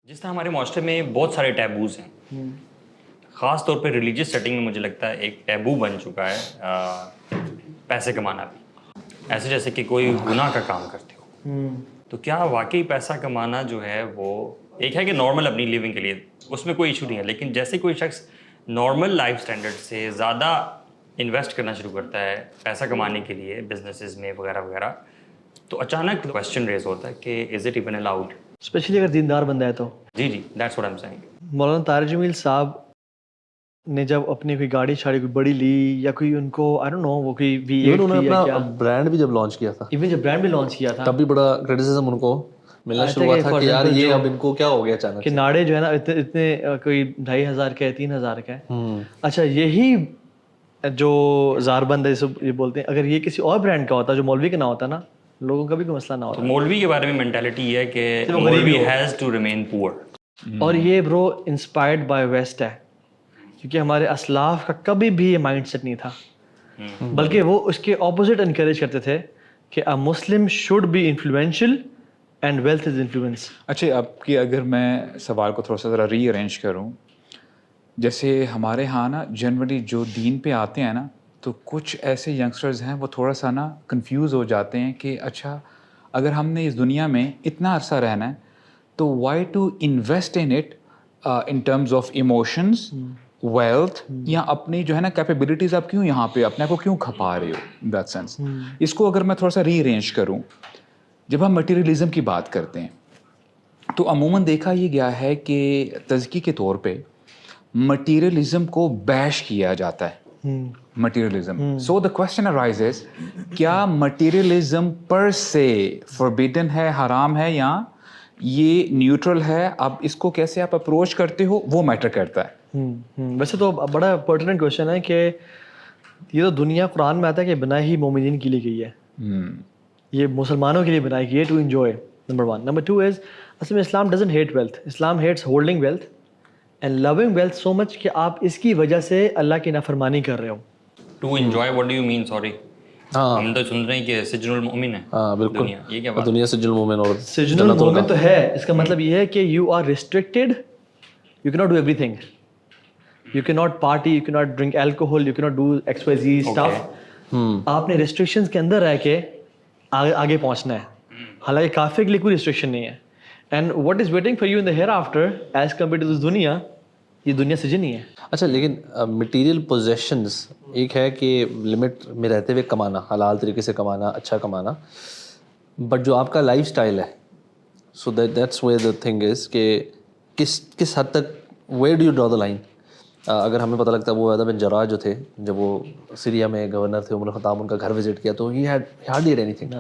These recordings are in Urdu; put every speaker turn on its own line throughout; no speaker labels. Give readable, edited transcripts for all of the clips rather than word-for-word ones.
جس طرح ہمارے معاشرے میں بہت سارے ٹیبوز ہیں، خاص طور پہ ریلیجیس سیٹنگ میں مجھے لگتا ہے ایک ٹیبو بن چکا ہے پیسے کمانا بھی، ایسے جیسے کہ کوئی گناہ کا کام کرتے ہو۔ تو کیا واقعی پیسہ کمانا جو ہے وہ ایک ہے کہ نارمل اپنی لیونگ کے لیے اس میں کوئی ایشو نہیں ہے، لیکن جیسے کوئی شخص نارمل لائف سٹینڈرڈ سے زیادہ انویسٹ کرنا شروع کرتا ہے پیسہ کمانے کے لیے بزنسز میں وغیرہ وغیرہ، تو اچانک کویسچن ریز ہوتا ہے کہ is it even allowed?
Especially اگر دیندار بندہ ہے تو۔
جی that's what I am saying.
Maulana Tahir جمیل صاحب نے جب اپنی کوئی گاڑی شاڑی کوئی بڑی لی یا کوئی ان کو آئی ڈونٹ نو وہ کوئی V8
انہوں نے
یا
اپنا برانڈ بھی جب لانچ کیا تھا،
ایون جب برانڈ بھی لانچ کیا تھا
تب بھی بڑا کریٹیسزم ان کو ملنا شروع ہوا تھا کہ یار یہ اب ان کو کیا ہو گیا اچانک
کہ ناڑے جو ہے نا اتنے کوئی 2500 کا ہے 3000 کا ہے۔ اچھا یہی جو زاربند ہے یہ بولتے ہیں، اگر یہ کسی اور برانڈ کا ہوتا جو مولوی کا نہ ہوتا نا، لوگوں کا بھی کوئی مسئلہ نہ ہوتا۔
مولوی کے بارے میں مینٹیلٹی یہ ہے کہ مولوی ہیز ٹو ریمین پور،
اور یہ برو انسپائرڈ بائی ویسٹ ہے، کیونکہ ہمارے اسلاف کا کبھی بھی یہ مائنڈ سیٹ نہیں تھا، بلکہ وہ اس کے اپوزٹ انکریج کرتے تھے کہ a Muslim should be influential and wealth is influence۔
اچھا اب کی اگر میں سوال کو تھوڑا سا ذرا ری ارینج کروں، جیسے ہمارے ہاں نا جنرلی جو دین پہ آتے ہیں نا، تو کچھ ایسے ینگسٹرز ہیں وہ تھوڑا سا نا کنفیوز ہو جاتے ہیں کہ اچھا اگر ہم نے اس دنیا میں اتنا عرصہ رہنا ہے تو why to invest in it in terms of emotions, wealth, یا اپنی جو ہے نا کیپیبلٹیز آپ کیوں یہاں پہ اپنے آپ کو کیوں کھپا رہے ہو دیٹ سینس۔ اس کو اگر میں تھوڑا سا ری ارینج کروں، جب ہم مٹیریلزم کی بات کرتے ہیں تو عموماً دیکھا یہ گیا ہے کہ تزکی کے طور پہ مٹیریلزم کو بیش کیا جاتا ہے، materialism. So the question arises, کیا مٹیریلزم پر سے فوربیڈن ہے، حرام ہے، یا یہ نیوٹرل ہے؟ اب اس کو کیسے آپ اپروچ کرتے ہو وہ میٹر کرتا ہے۔
ویسے تو بڑا پرٹیننٹ کوشچن ہے کہ یہ تو دنیا قرآن میں آتا ہے کہ بنائی ہی مومنین کے لیے گئی ہے، یہ مسلمانوں کے لیے بنائی گئی ہے to enjoy, number 1۔ Number 2 is اصل میں Islam doesn't hate wealth, Islam hates holding wealth and loving wealth so much کہ آپ اس کی وجہ سے اللہ کی نافرمانی کر رہے ہو۔
To enjoy what do you mean? Sorry, ہم تو سن رہے ہیں کہ سجن المؤمن ہے۔
ہاں بالکل،
یہ کیا بات؟
دنیا سجن المومن اور
سجن المومن تو ہے، اس کا مطلب یہ ہے کہ یو آر ریسٹرکٹیڈ، یو کی not do everything, you کی ناٹ پارٹی، یو کی ناٹ ڈرنک الکوہول، یو کی not do X Y Z stuff. آپ نے ریسٹرکشنز کے اندر رہ کے آگے پہنچنا ہے، حالانکہ کافر کے لیے کوئی ریسٹرکشن نہیں ہے۔ And what is waiting for you in the hereafter as compare to this دنیا، یہ دنیا سجن ہی ہے۔
اچھا لیکن مٹیریل پوزیشنز ایک ہے کہ لمٹ میں رہتے ہوئے کمانا، حلال طریقے سے کمانا، اچھا کمانا، بٹ جو آپ کا لائف اسٹائل ہے، so that's where the thing از کہ کس حد تک where do you draw the line. اگر ہمیں پتہ لگتا ہے وہ عبیدہ بن جراح جو تھے، جب وہ سیریا میں گورنر تھے، عمر الخطاب ان کا گھر وزٹ کیا تو he had hardly any thing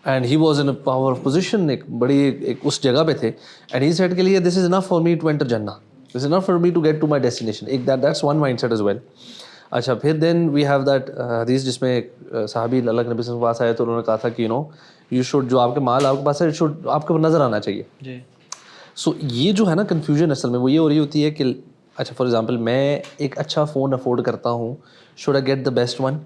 and he was in a power of position, ایک بڑی ایک اس جگہ پہ تھے، اینڈ ہی سیڈ کے لیے this is enough for me to enter جنہ، this is enough for me to get to my destination. ایک that's one mindset as well. اچھا پھر دین وی ہیو دیٹ حدیث جس میں صحابی اللہ کے نبی صلی اللہ علیہ وسلم کے پاس آئے تو انہوں نے کہا تھا کہ یو شوڈ، جو آپ کے مال آپ کے پاس ہے شوڈ آپ کو نظر آنا چاہیے۔
جی
سو یہ جو ہے نا کنفیوژن اصل میں وہ یہ ہو رہی ہوتی ہے کہ اچھا فار ایگزامپل میں ایک اچھا فون افورڈ کرتا ہوں، should I get the best one?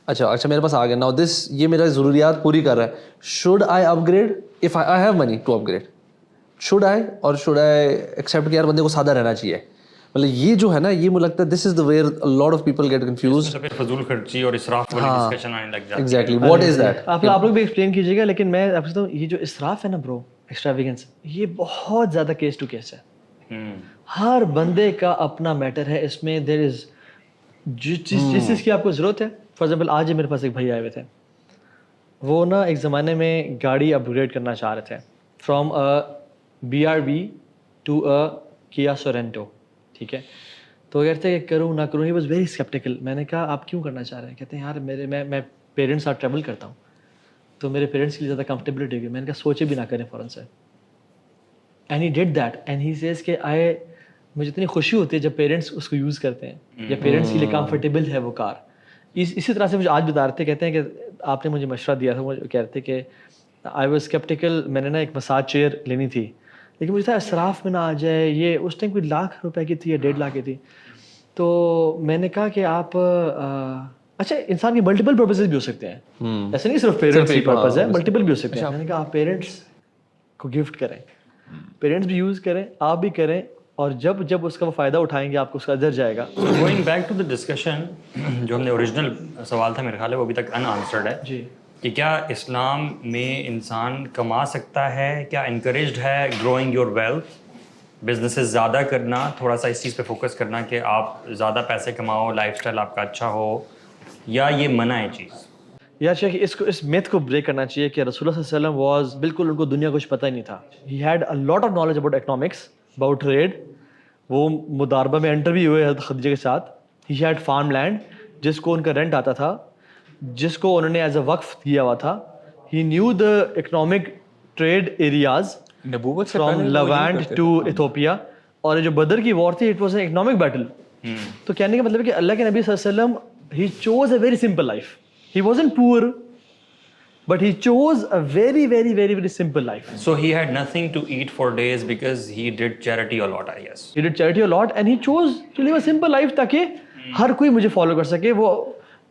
اچھا میرے پاس آ گیا، ناؤ دس یہ میرا ضروریات پوری کر رہا ہے، should I upgrade if I have money to upgrade? Should I accept کہ یار بندے کو سادہ رہنا چاہیے؟ مطلب یہ جو ہے نا یہ مجھے لگتا ہے this is the where lot of people get confused,
فضول خرچی اور اسراف والی ڈسکشن آنے لگ جاتی ہے۔
Exactly what is that?
آپ لوگ بھی ایکسپلین کیجیے گا، لیکن میں آپ سے کہتا ہوں یہ جو اسراف ہے نا برو، ایکسٹراویگنس، یہ بہت زیادہ کیس ٹو کیس ہے۔ ہر بندے کا اپنا میٹر ہے اس میں، دیر از جس چیز کی آپ کو ضرورت ہے۔ فار ایگزامپل آج ہی میرے پاس ایک بھائی آئے ہوئے تھے، وہ نا ایک زمانے میں گاڑی اپ گریڈ کرنا چاہ رہے تھے فرام BRV ٹو کیا سورینٹو، ٹھیک ہے؟ تو وہ کہتے ہیں کہ کروں نہ کروں، ہی واز ویری اسکیپٹیکل۔ میں نے کہا آپ کیوں کرنا چاہ رہے ہیں؟ کہتے ہیں یار میں پیرنٹس ساتھ ٹریول کرتا ہوں تو میرے پیرنٹس کے لیے زیادہ کمفرٹیبلٹی ہوگی۔ میں نے کہا سوچے بھی نہ کریں فوراً سے، and he did that and he says کہ مجھے اتنی خوشی ہوتی ہے جب پیرنٹس اس کو یوز کرتے ہیں یا پیرنٹس کے لیے کمفرٹیبل ہے وہ کار۔ اسی طرح سے مجھے آج بتا رہے تھے، کہتے ہیں کہ آپ نے مجھے مشورہ دیا تھا، مجھے کہہ رہے تھے کہ آئی واز اسکیپٹیکل، میں نے نا ایک مساج چیئر لینی تھی لیکن مجھے تھا اسراف میں نہ آ جائے، یہ اس ٹائم کوئی ₹1,00,000 کی تھی یا 1.5 کی تھی۔ تو میں نے کہا کہ آپ اچھا انسان کے ملٹیپل پرپزز بھی ہو سکتے ہیں، ایسے نہیں صرف پیرنٹس کی پرپز ہے، ملٹیپل بھی ہو سکتے ہیں۔ میں نے کہا آپ پیرنٹس کو گفٹ کریں، پیرنٹس بھی یوز کریں, آپ بھی کریں, اور جب جب اس کا وہ فائدہ اٹھائیں گے آپ کو اس کا اجر جائے گا.
Going back to the discussion, جو ہم نے اوریجنل سوال تھا میرے خیال ہے وہ ابھی تک ان آنسرڈ ہے,
جی,
کہ کیا اسلام میں انسان کما سکتا ہے, کیا انکریجڈ ہے گروئنگ یور ویلتھ, بزنسز زیادہ کرنا, تھوڑا سا اس چیز پہ فوکس کرنا کہ آپ زیادہ پیسے کماؤ, لائف اسٹائل آپ کا اچھا ہو, یا یہ منع ہے چیز؟
یا شیخ اس میتھ کو بریک کرنا چاہیے کہ رسول اللہ صلی اللہ علیہ وسلم واز, بالکل ان کو دنیا کچھ پتہ ہی نہیں تھا. He had a lot of knowledge about economics, about trade. وہ مداربہ میں انٹر بھی ہوئے حضرت خدیجہ کے ساتھ. ہی ہیڈ فارم لینڈ جس کو ان کا رینٹ آتا تھا, جس کو انہوں نے ایز اے وقف دیا ہوا تھا. He knew the economic trade areas
نبوت سے
فرام لیوانٹ ٹو ایتھوپیا. اور جو بدر کی وار تھی, it was an economic battle. تو کہنے کا مطلب ہے کہ اللہ کے نبی صلی اللہ علیہ وسلم, he chose a very simple life. He wasn't poor, but he chose a very, very, very, very simple life.
So he had nothing to eat for days because he did charity a lot, I guess.
He did charity a lot and he chose to live a simple life تاکہ ہر کوئی مجھے فالو کر سکے. وہ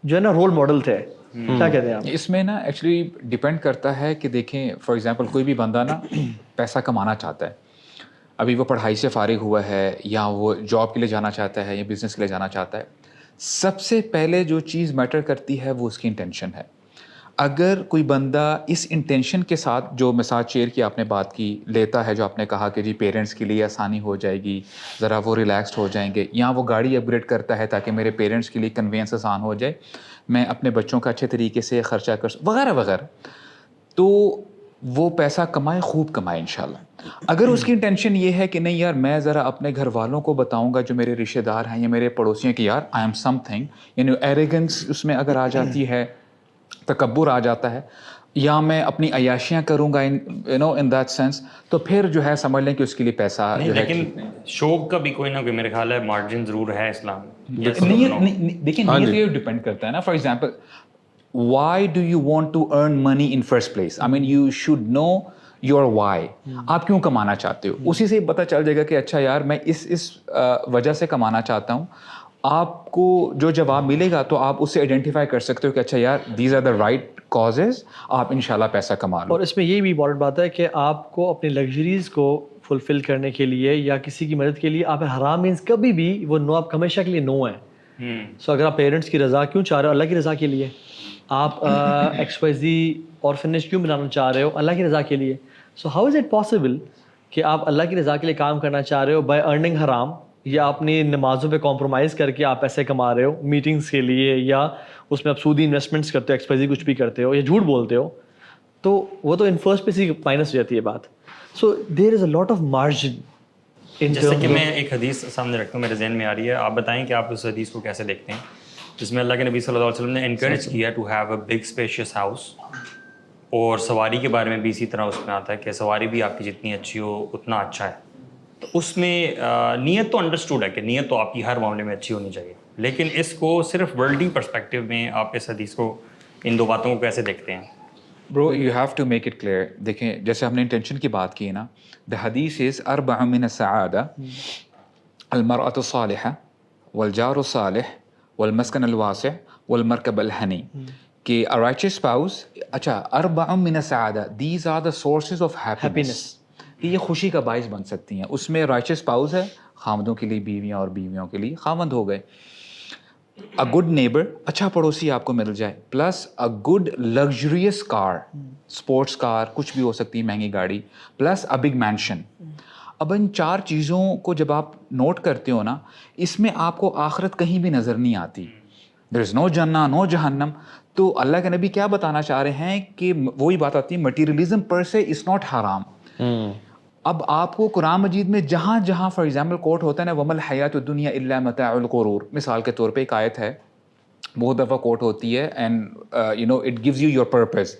جو ہے نا رول ماڈل تھے. کیا کہتے ہیں آپ؟
اس میں نا ایکچولی ڈپینڈ کرتا ہے کہ دیکھیں فار ایگزامپل کوئی بھی بندہ نا پیسہ کمانا چاہتا ہے, ابھی وہ پڑھائی سے فارغ ہوا ہے یا وہ جاب کے لیے جانا چاہتا ہے یا بزنس کے لیے جانا چاہتا ہے, سب سے پہلے جو چیز میٹر کرتی ہے وہ اس کی انٹینشن ہے. اگر کوئی بندہ اس انٹینشن کے ساتھ, جو مثال شیئر کی آپ نے بات کی, لیتا ہے جو آپ نے کہا کہ جی پیرنٹس کے لیے آسانی ہو جائے گی, ذرا وہ ریلیکسڈ ہو جائیں گے, یا وہ گاڑی اپ گریڈ کرتا ہے تاکہ میرے پیرنٹس کے لیے کنوینس آسان ہو جائے, میں اپنے بچوں کا اچھے طریقے سے خرچہ کر وغیرہ وغیرہ, تو وہ پیسہ کمائے, خوب کمائے انشاءاللہ. اگر اس کی انٹینشن یہ ہے کہ نہیں یار میں ذرا اپنے گھر والوں کو بتاؤں گا جو میرے رشتہ دار ہیں یا میرے پڑوسیوں کہ یار آئی ایم سم تھنگ, یعنی ایریگنس اس میں اگر آ جاتی ہے, تکبر آ جاتا ہے, یا میں اپنی عیاشیاں کروں گا ان دیٹ سینس, تو پھر جو ہے سمجھ لیں کہ اس کے لیے پیسہ جو ہے.
لیکن شوق کا بھی کوئی نہ کوئی میرے خیال ہے مارجن ضرور ہے اسلام میں.
دیکھیں نیت یہ ڈپینڈ کرتا ہے نا. For example why do you want to earn money in first place? I mean you should know your why. آپ کیوں کمانا چاہتے ہو, اسی سے پتہ چل جائے گا کہ اچھا یار میں اس وجہ سے کمانا چاہتا ہوں. آپ کو جو جواب ملے گا تو آپ اسے آئیڈینٹیفائی کر سکتے ہو کہ اچھا یار these are the right causes, آپ انشاءاللہ پیسہ کما لو.
اور اس میں یہ بھی امپورٹنٹ بات ہے کہ آپ کو اپنی لگژریز کو فلفل کرنے کے لیے یا کسی کی مدد کے لیے آپ حرام مینس کبھی بھی وہ نو, آپ ہمیشہ کے لیے نو ہیں. سو اگر آپ پیرنٹس کی رضا کیوں چاہ رہے ہو, اللہ کی رضا کے لیے. آپ ایکس وائی زی آرفنیج کیوں بنانا چاہ رہے ہو, اللہ کی رضا کے لیے. So how is it possible کہ آپ اللہ کی رضا کے لیے کام کرنا چاہ رہے ہو بائی ارننگ حرام, یا اپنی نمازوں پہ کمپرومائز کر کے آپ پیسے کما رہے ہو میٹنگس کے لیے, یا اس میں آپ سودی انویسٹمنٹس کرتے ہو, ایکس وائی زی کچھ بھی کرتے ہو, یا جھوٹ بولتے ہو, تو وہ تو ان فرسٹ پہ ہی مائنس ہو جاتی ہے بات. سو دیر از اے لاٹ آف مارجن.
جیسے کہ میں ایک حدیث سامنے رکھتا ہوں, میرے ذہن میں آ رہی ہے, آپ بتائیں کہ آپ اس حدیث کو کیسے دیکھتے ہیں, جس میں اللہ کے نبی صلی اللہ علیہ وسلم نے انکریج کیا to have a big spacious house. اور سواری کے بارے میں بھی اسی طرح اس میں آتا ہے کہ سواری بھی آپ کی جتنی اچھی ہو اتنا اچھا ہے. تو اس میں نیت تو انڈرسٹوڈ ہے کہ نیت تو آپ کی ہر معاملے میں اچھی ہونی چاہیے, لیکن اس کو صرف ورلڈلی پرسپیکٹیو میں آپ اس حدیث کو, ان دو باتوں کو کیسے دیکھتے ہیں؟
Bro you have to make it clear. دیکھیں جیسے ہم نے انٹینشن کی بات کی نا, دا حدیث از 4 من السعادہ, المرأة الصالحة والجار الصالح والمسکن الواسع والمرکب الحنی, کہ a righteous spouse, اچھا 4 من السعادہ, these are the sources of happiness, یہ خوشی کا باعث بن سکتی ہیں. اس میں righteous spouse ہے, خامدوں کے لیے بیویاں اور بیویوں کے لیے خامد ہو گئے. a good neighbor, اچھا پڑوسی آپ کو مل جائے, plus a good luxurious car, sports car کچھ بھی ہو سکتی ہے مہنگی گاڑی, پلس a big mansion. اب ان 4 چیزوں کو جب آپ نوٹ کرتے ہو نا, اس میں آپ کو آخرت کہیں بھی نظر نہیں آتی. there is no جنہ نو جہنم. تو اللہ کے نبی کیا بتانا چاہ رہے ہیں کہ وہی بات آتی ہے, مٹیریلزم پر سے از ناٹ حرام. اب آپ کو قرآن مجید میں جہاں جہاں فار ایگزامپل کوٹ ہوتا ہے نا, وَمَا الْحَيَاةُ الدُّنْيَا إِلَّا مَتَاعُ الْغُرُورِ, مثال کے طور پہ ایک آیت ہے, بہت دفعہ کوٹ ہوتی ہے, and you know it gives you your purpose,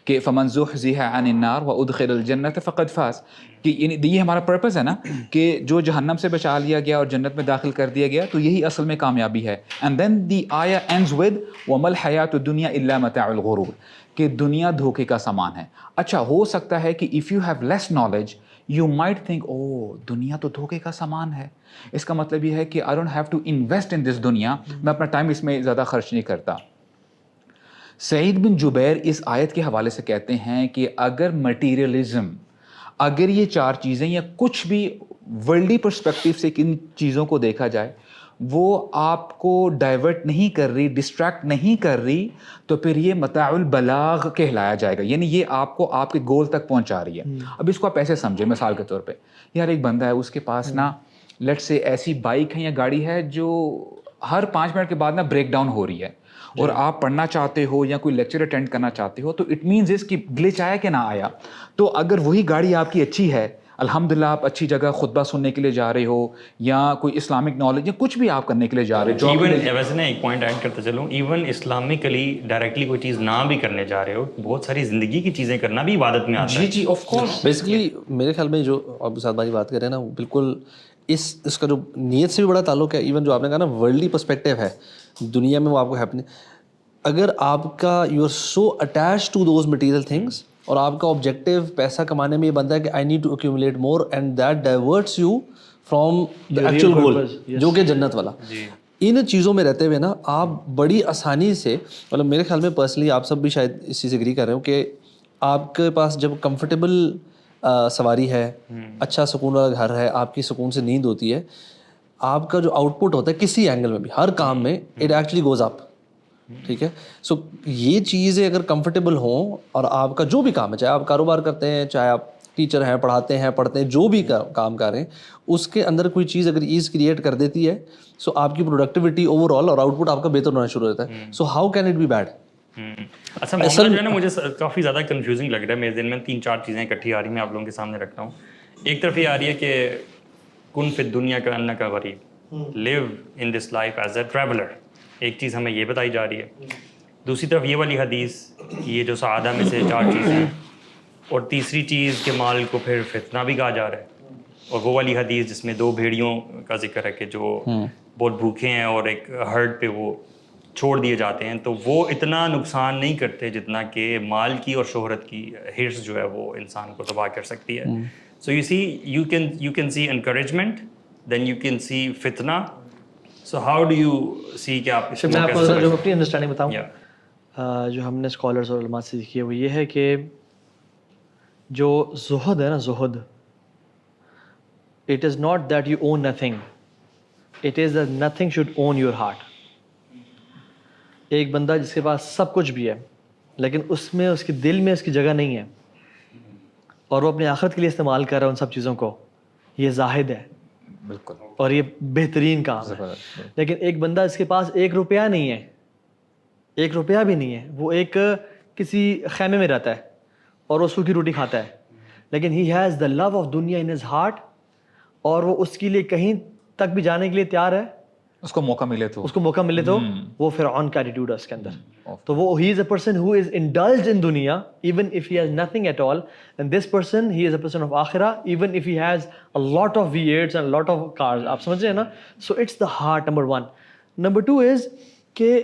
کہ فَمَنْ زُحْزِحَ عَنِ النَّارِ وَأُدْخِلَ الْجَنَّةَ فَقَدْ فَازَ, کہ یہ ہمارا پرپز ہے نا, کہ جو جہنم سے بچا لیا گیا اور جنت میں داخل کر دیا گیا, تو یہی اصل میں کامیابی ہے. اینڈ دین دی آیا اینڈز ود وَمَا الْحَيَاةُ الدُّنْيَا إِلَّا مَتَاعُ الْغُرُورِ, کہ دنیا دھوکے کا سامان ہے. اچھا ہو سکتا ہے کہ if you have less knowledge you might think او دنیا تو دھوکے کا سامان ہے, اس کا مطلب یہ ہے کہ I don't have to invest in this دنیا, میں اپنا ٹائم اس میں زیادہ خرچ نہیں کرتا. سعید بن جبیر اس آیت کے حوالے سے کہتے ہیں کہ اگر مٹیریلزم اگر یہ 4 چیزیں یا کچھ بھی ورلڈی پرسپیکٹیو سے کن چیزوں کو دیکھا جائے وہ آپ کو ڈائیورٹ نہیں کر رہی, ڈسٹریکٹ نہیں کر رہی, تو پھر یہ متاع البلاغ کہلایا جائے گا, یعنی یہ آپ کو آپ کے گول تک پہنچا رہی ہے. اب اس کو آپ ایسے سمجھیں, مثال کے طور پہ یار ایک بندہ ہے, اس کے پاس نا لیٹ سے ایسی بائک ہے یا گاڑی ہے جو ہر 5 منٹ کے بعد نا بریک ڈاؤن ہو رہی ہے, اور آپ پڑھنا چاہتے ہو یا کوئی لیکچر اٹینڈ کرنا چاہتے ہو, تو اٹ مینز اس کی گلچ آیا کہ نہ آیا. تو اگر وہی گاڑی آپ کی اچھی ہے, الحمدللہ آپ اچھی جگہ خطبہ سننے کے لیے جا رہے ہو یا کوئی اسلامک نالج یا کچھ بھی آپ کرنے کے لیے جا رہے ہو,
ایون ویسے نا ایک پوائنٹ ایڈ کرتے چلوں, ایون اسلامکلی ڈائریکٹلی کوئی چیز نہ بھی کرنے جا رہے ہو, بہت ساری زندگی کی چیزیں کرنا بھی عبادت میں آتا ہے.
جی آف کورس.
بیسکلی میرے خیال میں جو آپ ساتھ بھائی بات کر رہے ہیں نا, وہ بالکل اس کا جو نیت سے بھی بڑا تعلق ہے. ایون جو آپ نے کہا نا ورلڈلی پرسپیکٹیو ہے دنیا میں, وہ آپ کو ہیپنس, اگر آپ کا you are so attach to those material things اور آپ کا آبجیکٹیو پیسہ کمانے میں یہ بنتا ہے کہ I need to accumulate more and that diverts you from the actual goal جو کہ جنت والا. ان چیزوں میں رہتے ہوئے نا آپ بڑی آسانی سے, مطلب میرے خیال میں پرسنلی آپ سب بھی شاید اس چیز سے اگری کر رہے ہو کہ آپ کے پاس جب کمفرٹیبل سواری ہے, اچھا سکون والا گھر ہے, آپ کی سکون سے نیند ہوتی ہے, آپ کا جو آؤٹ پٹ ہوتا ہے کسی اینگل میں بھی ہر کام میں اٹ ایکچولی گوز اپ. ٹھیک ہے, سو یہ چیزیں اگر کمفرٹیبل ہوں اور آپ کا جو بھی کام ہے, چاہے آپ کاروبار کرتے ہیں, چاہے آپ ٹیچر ہیں, پڑھاتے ہیں, پڑھتے ہیں, جو بھی کام کر رہے ہیں, اس کے اندر کوئی چیز اگر ایز کریٹ کر دیتی ہے, سو آپ کی پروڈکٹیوٹی اوور آل اور آؤٹ پٹ آپ کا بہتر ہونا شروع ہو جاتا ہے. So how can it be bad?
اچھا معاملہ جو ہے نا مجھے کافی زیادہ کنفیوزنگ لگ رہا ہے. میرے ذہن میں 3-4 چیزیں اکٹھی آ رہی ہیں, میں آپ لوگوں کے سامنے رکھتا ہوں. ایک طرف یہ آ رہی ہے کہ کن فی الدنیا کا انک غریب, live in this life as a traveller, ایک چیز ہمیں یہ بتائی جا رہی ہے. دوسری طرف یہ والی حدیث کہ یہ جو سعادہ میں سے 4 چیزیں ہیں, اور تیسری چیز کہ مال کو پھر فتنہ بھی کہا جا رہا ہے, اور وہ والی حدیث جس میں 2 بھیڑیوں کا ذکر ہے کہ جو بہت بھوکے ہیں اور ایک ہرڈ پہ وہ چھوڑ دیے جاتے ہیں, تو وہ اتنا نقصان نہیں کرتے جتنا کہ مال کی اور شہرت کی ہرس جو ہے وہ انسان کو تباہ کر سکتی ہے. So you see you can see encouragement, then you can see فتنہ. So how do you see کہ آپ
میں آپ کو جو اپنی انڈرسٹینڈنگ بتاؤں, جو ہم نے اسکالرس اور علماء سے سیکھی ہے وہ یہ ہے کہ جو زہد ہے نا, زہد, it is not that you own nothing, it is that nothing should own your heart. ایک بندہ جس کے پاس سب کچھ بھی ہے لیکن اس میں اس کے دل میں اس کی جگہ نہیں ہے اور وہ اپنی آخرت کے لیے استعمال کر رہا ہے ان سب چیزوں کو, یہ زاہد ہے.
بالکل.
اور یہ بہترین کام ہے. لیکن ایک بندہ اس کے پاس 1 روپیہ نہیں ہے, 1 روپیہ بھی نہیں ہے, وہ ایک کسی خیمے میں رہتا ہے اور وہ سوکھی روٹی کھاتا ہے, لیکن he has the love of دنیا ان ہز ہارٹ, اور وہ اس کے لیے کہیں تک بھی جانے کے لیے تیار ہے,
اس کو موقع ملے تو
وہ فرعون کا ایٹیٹیوڈ ہے اس کے اندر. تو وہ ہی is a person who is indulged in دنیا even if he has nothing at all, and this person he is a person of آخرہ even if he has a lot of V8s and lot of cars. آپ سمجھ رہے ہیں نا. So it's the heart, number 1. Number 2 is کہ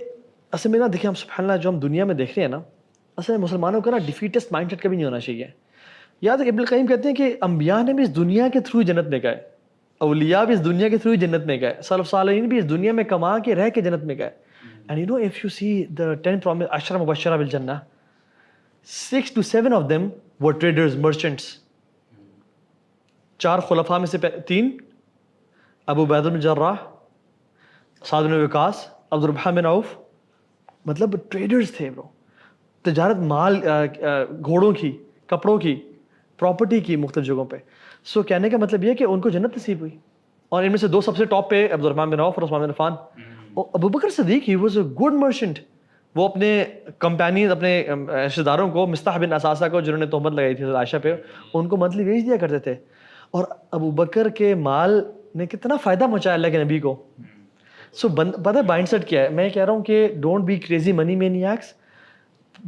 اصل میں نا دیکھیں ہم سبحان اللہ جو ہم دنیا میں دیکھ رہے ہیں نا, اصل میں مسلمانوں کا نا ڈیفیٹسٹ مائنڈ سیٹ کبھی نہیں ہونا چاہیے. یاد ہے ابن القیم کہتے ہیں کہ انبیاء نے بھی اس دنیا کے تھرو جنت میں گئے, اولیاء بھی اس دنیا کے تھرو جنت میں گئے, سلف صالحین بھی اس دنیا میں کما کے رہ کے جنت میں گئے. And you know, if you see the 10 promise ashara mubashshara bil jannah, 6 to 7 of them were traders, merchants. 4 khulafa میں سے 3, ابو عبیدہ بن جراح, سعد بن وقاص, عبد الرحمن بن عوف, مطلب ٹریڈرز تھے برو. تجارت مال, گھوڑوں کی, کپڑوں کی, پراپرٹی کی مختلف جگہوں پہ. سو کہنے کا مطلب یہ کہ ان کو جنت نصیب ہوئی, اور ان میں سے 2 سب سے ٹاپ پہ عبد الرحمن بن عوف اور Usman bin Affan. Abu Bakr Siddiq he was a good merchant. وہ اپنے کمپینیز, اپنے رشتہ داروں کو, مصطح بن اساسہ کو جنہوں نے تہمت لگائی تھی عائشہ پہ, ان کو منتھلی ویج دیا کرتے تھے. اور ابو بکر کے مال نے کتنا فائدہ پہنچایا اللہ کے نبی کو. سو پتہ ہے مائنڈ سیٹ کیا ہے. میں کہہ رہا ہوں کہ ڈونٹ بی کریزی منی مینیاکس.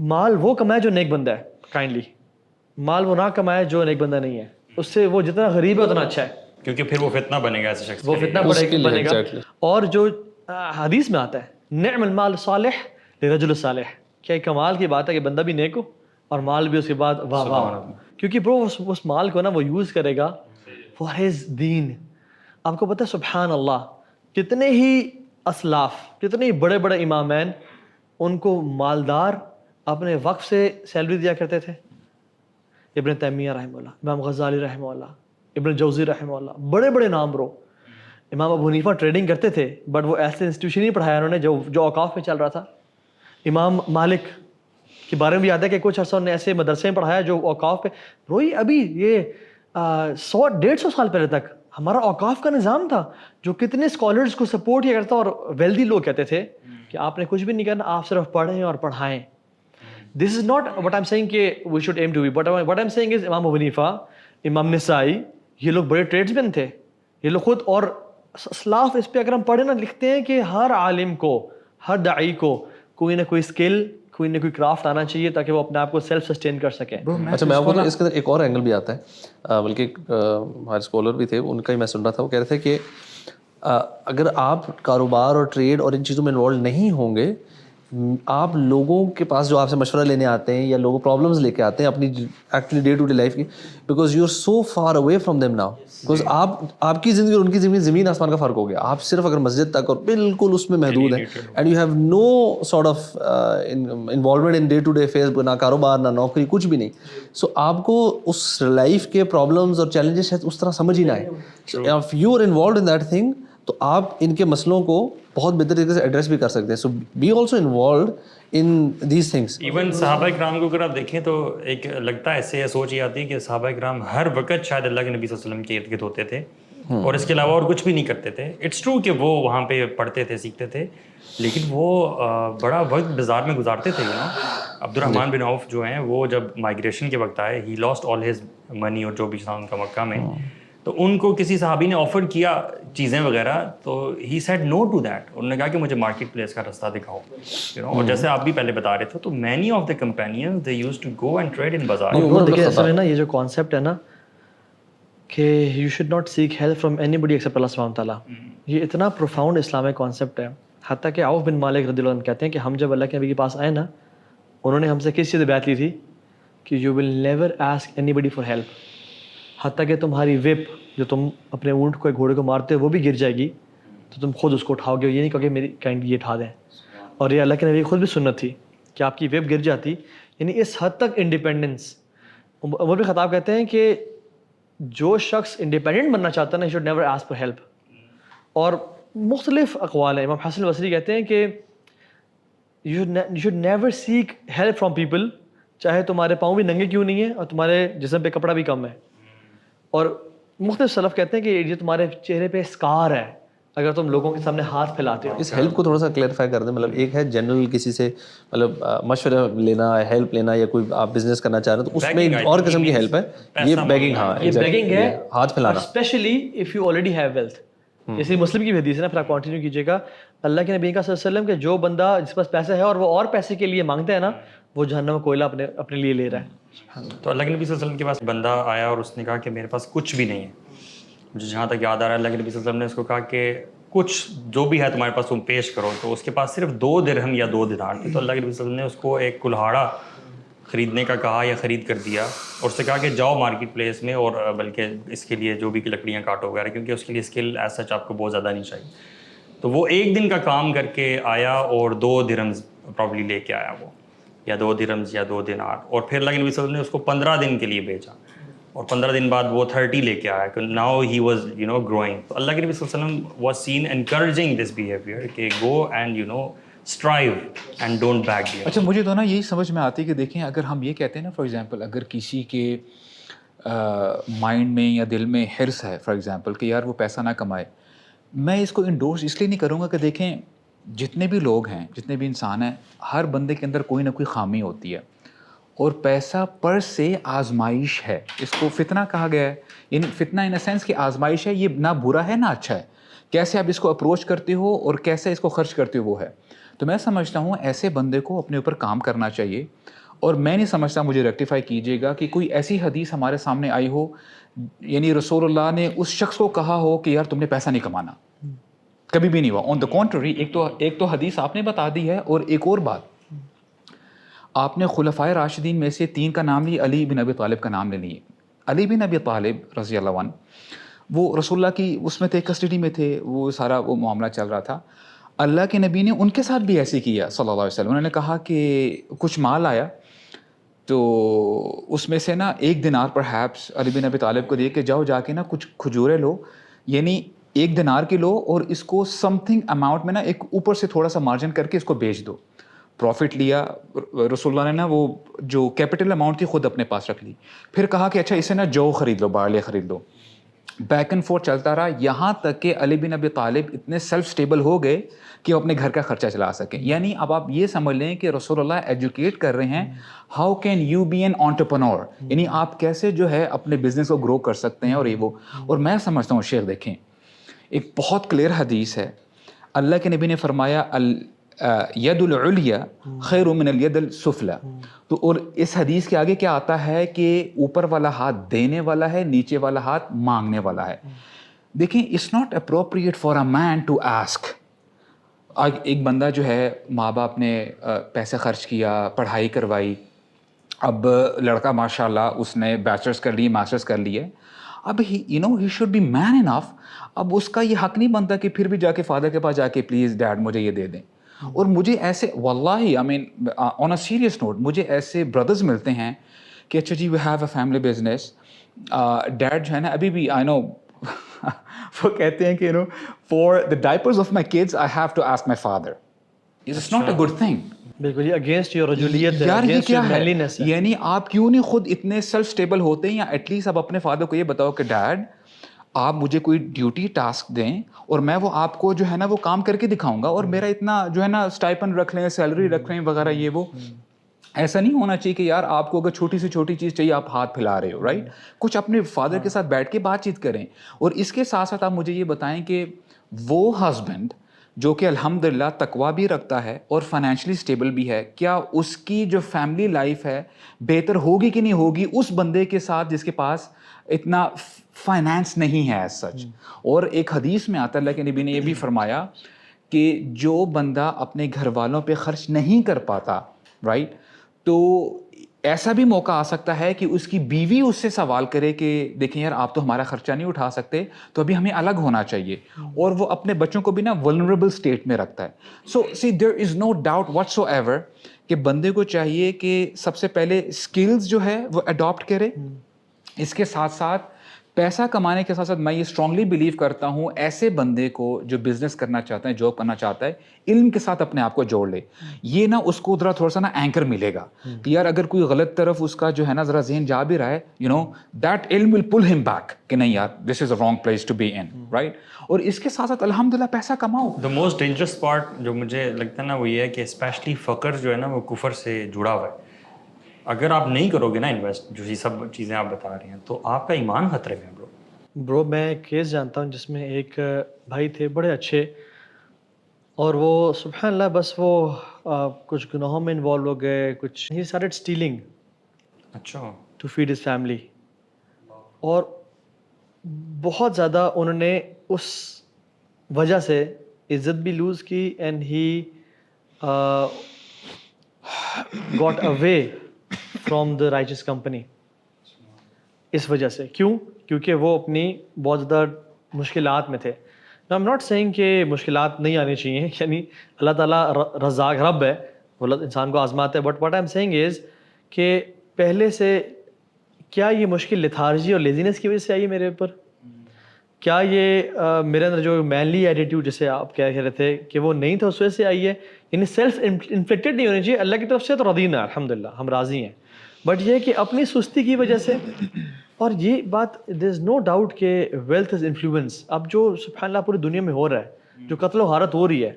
مال وہ کمائے جو نیک بندہ ہے, کائنڈلی. مال وہ نہ کمائے جو نیک بندہ نہیں ہے, اس سے وہ جتنا غریب ہے اتنا اچھا ہے,
کیونکہ پھر وہ فتنہ بنے گا ایسے شخص,
وہ فتنہ بنے گا. اور جو حدیث میں آتا ہے نعم المال صالح لرجل صالح, کیا کمال کی بات ہے کہ بندہ بھی نیک ہو اور مال بھی اس کے بعد واہ واہ, کیونکہ برو اس مال کو نا وہ یوز کرے گا فار ہز دین. آپ کو پتہ ہے سبحان اللہ کتنے ہی اسلاف, کتنے ہی بڑے بڑے امامین, ان کو مالدار اپنے وقف سے سیلری دیا کرتے تھے. ابن تیمیہ رحمہ اللہ, امام غزالی رحمہ اللہ, ابن جوزی رحمہ اللہ, بڑے بڑے نام برو. امام ابو حنیفہ ٹریڈنگ کرتے تھے بٹ وہ ایسے انسٹیٹیوشن نہیں پڑھایا انہوں نے جو اوقاف میں چل رہا تھا. امام مالک کے بارے میں بھی یاد ہے کہ کچھ عرصہ انہوں نے ایسے مدرسے میں پڑھایا جو اوقاف پہ روئی. ابھی یہ 100-150 سال پہلے تک ہمارا اوقاف کا نظام تھا جو کتنے اسکالرز کو سپورٹ کیا کرتا, اور ویلدی لوگ کہتے تھے کہ آپ نے کچھ بھی نہیں کرنا, آپ صرف پڑھیں اور پڑھائیں. This is not what I am saying کہ we should aim to be, but what I am saying is Imam Abu حنیفہ, امام نسائی, یہ لوگ بڑے ٹریڈس مین تھے یہ لوگ خود. اور اسلاف اس پہ اگر ہم پڑھیں نا, لکھتے ہیں کہ ہر عالم کو, ہر داعی کو کوئی نہ کوئی اسکل, کوئی نہ کوئی کرافٹ آنا چاہیے تاکہ وہ اپنے آپ کو سیلف سسٹین کر سکیں.
اچھا میں آپ کو اس کے اندر ایک اور اینگل بھی آتا ہے, بلکہ ہمارے اسکالر بھی تھے, ان کا ہی میں سن رہا تھا, وہ کہہ رہے تھے کہ اگر آپ کاروبار اور ٹریڈ اور ان چیزوں میں انوالو نہیں ہوں گے, آپ لوگوں کے پاس جو آپ سے مشورہ لینے آتے ہیں یا لوگوں پرابلمس لے کے آتے ہیں اپنی actually day to day life کی, because you are so far away from them now, because آپ کی زندگی اور ان کی زندگی زمین آسمان کا فرق ہو گیا. آپ صرف اگر مسجد تک اور بالکل اس میں محدود ہیں, and you have no sort of involvement in day to day face, نہ کاروبار نہ نوکری کچھ بھی نہیں. سو آپ کو اس لائف کے پرابلمس اور چیلنجز اس طرح سمجھ ہی نہ آئے. If you are involved in that thing تو آپ ان کے مسئلوں کو بہت بہتر طریقے سے ایڈریس بھی کر سکتے ہیں. So be also involved in these things.
Even صحابہ کرام کو اگر آپ دیکھیں تو ایک لگتا ہے ایسے سوچ یہ آتی ہے کہ صحابہ کرام ہر وقت شاید اللہ کے نبی صلی اللہ علیہ وسلم کے ارد گرد ہوتے تھے اور اس کے علاوہ اور کچھ بھی نہیں کرتے تھے. اٹس ٹرو کہ وہ وہاں پہ پڑھتے تھے, سیکھتے تھے, لیکن وہ بڑا وقت بازار میں گزارتے تھے. عبد الرحمن بن عوف جو ہیں وہ جب مائگریشن کے وقت آئے, ہی لاسٹ آل ہز منی اور جو بھی تھا ان کا مکہ میں, تو ان کو کسی صحابی نے آفر کیا چیزیں وغیرہ, تو he said no to that. انہوں نے کہا کہ مجھے مارکیٹ پلیس کا رستہ دکھاؤ. اور جیسے آپ بھی پہلے بتا رہے تھے, تو many of the companions they used to go and trade in بازار.
دیکھیے اصل میں نا یہ جو کانسیپٹ ہے نا کہ you should not seek help from anybody except اللہ سبحانہ تعالیٰ, یہ اتنا پروفاؤنڈ اسلامک کانسیپٹ ہے. حتیٰ کہ عوف بن مالک رضی اللہ عنہ کہتے ہیں کہ ہم جب اللہ کے نبی کے پاس آئے نا, انہوں نے ہم سے کس چیز بیعت لی تھی کہ you will never ask anybody for help. حتیٰ کہ تمہاری وپ جو تم اپنے اونٹ کو گھوڑے کو مارتے ہو وہ بھی گر جائے گی تو تم خود اس کو اٹھاؤ گے, یہ نہیں کہو کہ میری کائنڈ یہ اٹھا دیں. اور یہ اللہ کے نبی خود بھی سنت تھی کہ آپ کی ویب گر جاتی. یعنی اس حد تک انڈیپینڈنس. عمر بن خطاب کہتے ہیں کہ جو شخص انڈیپینڈنٹ بننا چاہتا ہے نا, he should never ask for help. اور مختلف اقوال ہیں. امام حسن البصری کہتے ہیں کہ you should never seek help from people, چاہے تمہارے پاؤں بھی ننگے کیوں نہیں ہیں اور تمہارے جسم پہ کپڑا بھی کم ہے. اور مختلف سلف کہتے ہیں کہ یہ تمہارے چہرے پہ اسکار ہے اگر تم لوگوں کے سامنے ہاتھ پھیلاتے ہو.
اس ہیلپ کو تھوڑا سا کلیئرفائی کر دیں. مطلب ایک ہے جنرل کسی سے مطلب مشورہ لینا, ہیلپ لینا, یا کوئی آپ بزنس کرنا چاہ رہے ہیں تو اس میں ایک اور قسم کی ہیلپ ہے, یہ بیگنگ. ہاں
یہ بیگنگ ہے,
ہاتھ پھیلانا,
specially if you already have wealth. جیسے مسلم کی بھی حدیث ہے نا, پھر آپ کنٹینیو کیجیے گا. اللہ کے نبی کا صلی اللہ علیہ وسلم کہ جو بندہ جس پاس پیسے ہے اور وہ اور پیسے کے لیے مانگتا ہے نا, وہ جہنم میں کوئلہ اپنے لیے لے رہا ہے.
تو اللہ کے نبی صلی اللہ علیہ وسلم کے پاس بندہ آیا اور اس نے کہا کہ میرے پاس کچھ بھی نہیں ہے. مجھے جہاں تک یاد آ رہا ہے اللہ کے نبی صلی اللہ علیہ وسلم نے اس کو کہا کہ کچھ جو بھی ہے تمہارے پاس تم پیش کرو. تو اس کے پاس صرف 2 درہم یا 2 دینار تھے. تو اللہ کے نبی صلی اللہ علیہ وسلم نے اس کو ایک کلہاڑا خریدنے کا کہا یا خرید کر دیا, اور اس سے کہا کہ جاؤ مارکیٹ پلیس میں اور بلکہ اس کے لیے جو بھی لکڑیاں کاٹو وغیرہ, کیونکہ اس کے لیے اسکل ایز سچ آپ کو بہت زیادہ نہیں چاہیے. تو وہ 1 دن کا کام کر کے آیا اور 2 درہمز پرابلی لے کے آیا وہ, یا 2 درہمز یا 2 دینار. اور پھر اللہ کے نبی صلی اللہ علیہ وسلم نے اس کو 15 دن کے لیے بیچا, اور 15 دن بعد وہ 30 لے کے آیا. Now he was growing. تو اللہ کے نبی صلی اللہ علیہ وسلم was seen encouraging this behaviour کہ go and strive and don't back down.
اچھا مجھے تو نا یہی سمجھ میں آتی ہے کہ دیکھیں اگر ہم یہ کہتے ہیں نا, فار ایگزامپل اگر کسی کے مائنڈ میں یا دل میں حرص ہے فار ایگزامپل کہ یار وہ پیسہ نہ کمائے, میں اس کو انڈورس اس لیے نہیں کروں گا کہ دیکھیں جتنے بھی لوگ ہیں, جتنے بھی انسان ہیں, ہر بندے کے اندر کوئی نہ کوئی خامی ہوتی ہے, اور پیسہ پر سے آزمائش ہے. اس کو فتنہ کہا گیا ہے. یعنی فتنہ ان اے سینس کہ آزمائش ہے, یہ نہ برا ہے نہ اچھا ہے, کیسے آپ اس کو اپروچ کرتے ہو اور کیسے اس کو خرچ کرتے ہو وہ ہے. تو میں سمجھتا ہوں ایسے بندے کو اپنے اوپر کام کرنا چاہیے. اور میں نہیں سمجھتا, مجھے ریکٹیفائی کیجیے گا, کہ کوئی ایسی حدیث ہمارے سامنے آئی ہو یعنی رسول اللہ نے اس شخص کو کہا ہو کہ یار تم نے پیسہ نہیں کمانا, کبھی بھی نہیں ہوا. آن دا کنٹری ایک تو حدیث آپ نے بتا دی ہے, اور ایک اور بات آپ نے خلفائے راشدین میں سے 3 کا نام لیا, علی بن ابی طالب کا نام لے لیے. علی بن ابی طالب رضی اللہ عنہ وہ رسول اللہ کی اس میں تھے, کسٹڈی میں تھے, وہ سارا وہ معاملہ چل رہا تھا. اللہ کے نبی نے ان کے ساتھ بھی ایسے کیا صلی اللہ علیہ وسلم. انہوں نے کہا کہ کچھ مال آیا تو اس میں سے نا 1 دینار پر ہیپس علی بن ابی طالب کو دے کہ جاؤ جا کے نا کچھ کھجورے لو, یعنی 1 دینار کی لو اور اس کو سم تھنگ اماؤنٹ میں نا ایک اوپر سے تھوڑا سا مارجن کر کے اس کو بیچ دو. پروفٹ لیا رسول اللہ نے نا, وہ جو کیپٹل اماؤنٹ تھی خود اپنے پاس رکھ لی. پھر کہا کہ اچھا اسے نا جو خرید لو, بارلے خرید لو. بیک اینڈ فورتھ چلتا رہا یہاں تک کہ علی بن ابی طالب اتنے سیلف سٹیبل ہو گئے کہ وہ اپنے گھر کا خرچہ چلا سکیں. یعنی اب آپ یہ سمجھ لیں کہ رسول اللہ ایجوکیٹ کر رہے ہیں how can you be an entrepreneur, یعنی آپ کیسے جو ہے اپنے بزنس کو گرو کر سکتے ہیں اور یہ وہ. اور میں سمجھتا ہوں شیخ دیکھیں ایک بہت کلیئر حدیث ہے, اللہ کے نبی نے فرمایا ید العلیٰ خیر من الید السفلی. تو اور اس حدیث کے آگے کیا آتا ہے کہ اوپر والا ہاتھ دینے والا ہے, نیچے والا ہاتھ مانگنے والا ہے. دیکھیں it's not appropriate for a man to ask. ایک بندہ جو ہے ماں باپ نے پیسے خرچ کیا, پڑھائی کروائی, اب لڑکا ماشاء اللہ اس نے بیچلرس کر لی, ماسٹرس کر لی ہے, اب ہی شوڈ بی مین انف. اب اس کا یہ حق نہیں بنتا کہ پھر بھی جا کے فادر کے پاس جا کے پلیز ڈیڈ مجھے یہ دے دیں. اور مجھے ایسے واللہ آئی مین آن اے سیریس نوٹ مجھے ایسے بردرز ملتے ہیں کہ اچھا جی we have a family business, dad جو ہے نا ابھی بھی آئی نو وہ کہتے ہیں کہ for the diapers of my kids I have to ask my father. It's not a good thing.
بالکل یہ اگینسٹ یور رجولیت ہے,
یار یہ
اگینسٹ
کیا
یور
ہے,
مینلینس ہے.
یعنی آپ کیوں نہیں خود اتنے سیلف اسٹیبل ہوتے ہیں, یا ایٹ لیسٹ آپ اپنے فادر کو یہ بتاؤ کہ ڈیڈ آپ مجھے کوئی ڈیوٹی ٹاسک دیں اور میں وہ آپ کو جو ہے نا وہ کام کر کے دکھاؤں گا, اور میرا اتنا جو ہے نا اسٹائپن رکھ لیں, سیلری رکھ لیں وغیرہ یہ وہ. ایسا نہیں ہونا چاہیے کہ یار آپ کو اگر چھوٹی سے چھوٹی چیز چاہیے آپ ہاتھ پھیلا رہے ہو, رائٹ. کچھ اپنے فادر کے ساتھ بیٹھ کے بات چیت کریں. اور اس کے ساتھ ساتھ آپ مجھے یہ بتائیں کہ وہ ہسبینڈ جو کہ الحمدللہ تقویٰ بھی رکھتا ہے اور فائنینشلی اسٹیبل بھی ہے, کیا اس کی جو فیملی لائف ہے بہتر ہوگی کہ نہیں ہوگی اس بندے کے ساتھ جس کے پاس اتنا فائنینس نہیں ہے ایز سچ. اور ایک حدیث میں آتا ہے اللہ کے نبی نے یہ بھی فرمایا کہ جو بندہ اپنے گھر والوں پہ خرچ نہیں کر پاتا, رائٹ, تو ایسا بھی موقع آ سکتا ہے کہ اس کی بیوی اس سے سوال کرے کہ دیکھیں یار آپ تو ہمارا خرچہ نہیں اٹھا سکتے تو ابھی ہمیں الگ ہونا چاہیے, اور وہ اپنے بچوں کو بھی نا ولنریبل اسٹیٹ میں رکھتا ہے. سو سی دیر از نو ڈاؤٹ واٹس ایور کہ بندے کو چاہیے کہ سب سے پہلے اسکلز جو ہے وہ اڈاپٹ کرے. اس کے ساتھ ساتھ پیسہ کمانے کے ساتھ ساتھ میں یہ اسٹرانگلی بلیو کرتا ہوں ایسے بندے کو جو بزنس کرنا چاہتا ہے, جاب کرنا چاہتا ہے, علم کے ساتھ اپنے آپ کو جوڑ لے. یہ نا اس کو تھوڑا سا نا اینکر ملے گا کہ یار اگر کوئی غلط طرف اس کا جو ہے نا ذرا ذہن جا بھی رہا ہے, یو نو دیٹ علم ول پل ہم بیک کہ نہیں یار this is a wrong place to be in, right. اور اس کے ساتھ ساتھ الحمدللہ پیسہ کماؤ.
دا موسٹ ڈینجرس پارٹ جو مجھے لگتا ہے نا وہ یہ ہے کہ اسپیشلی فقر جو ہے نا وہ کفر سے جڑا ہوا ہے. اگر آپ نہیں کرو گے نا انویسٹ جو یہ سب چیزیں آپ بتا رہے ہیں تو آپ کا ایمان خطرے میں ہے.
برو میں ایک کیس جانتا ہوں جس میں ایک بھائی تھے بڑے اچھے, اور وہ سبحان اللہ بس وہ کچھ گناہوں میں انوالو ہو گئے, کچھ ہی اسٹارٹڈ اسٹیلنگ
اچھا
ٹو فیڈ ہز فیملی, اور بہت زیادہ انہوں نے اس وجہ سے عزت بھی لوز کی, and he got away from the riches company اس وجہ سے. کیوں؟ کیونکہ وہ اپنی بہت زیادہ مشکلات میں تھے. آئی ایم ناٹ سیئنگ کہ مشکلات نہیں آنی چاہیے, یعنی اللہ تعالیٰ رزاق رب ہے, وہ انسان کو آزماتا ہے, but what I am saying is کہ پہلے سے کیا یہ مشکل لیتھارجی اور لیزینس کی وجہ سے آئی میرے اوپر, کیا یہ میرے اندر جو مینلی ایٹیٹیوڈ جیسے آپ کہہ رہے تھے کہ وہ نہیں تھا اس وجہ سے آئی ہے, یعنی سیلف انفلیکٹڈ نہیں ہونی چاہیے. اللہ کی طرف سے تو رضینا الحمدللہ ہم راضی ہیں, بٹ یہ کہ اپنی سستی کی وجہ سے. اور یہ بات دیر از نو ڈاؤٹ کہ ویلتھ از انفلوئنس. اب جو سبحان اللہ پوری دنیا میں ہو رہا ہے, جو قتل و غارت ہو رہی ہے,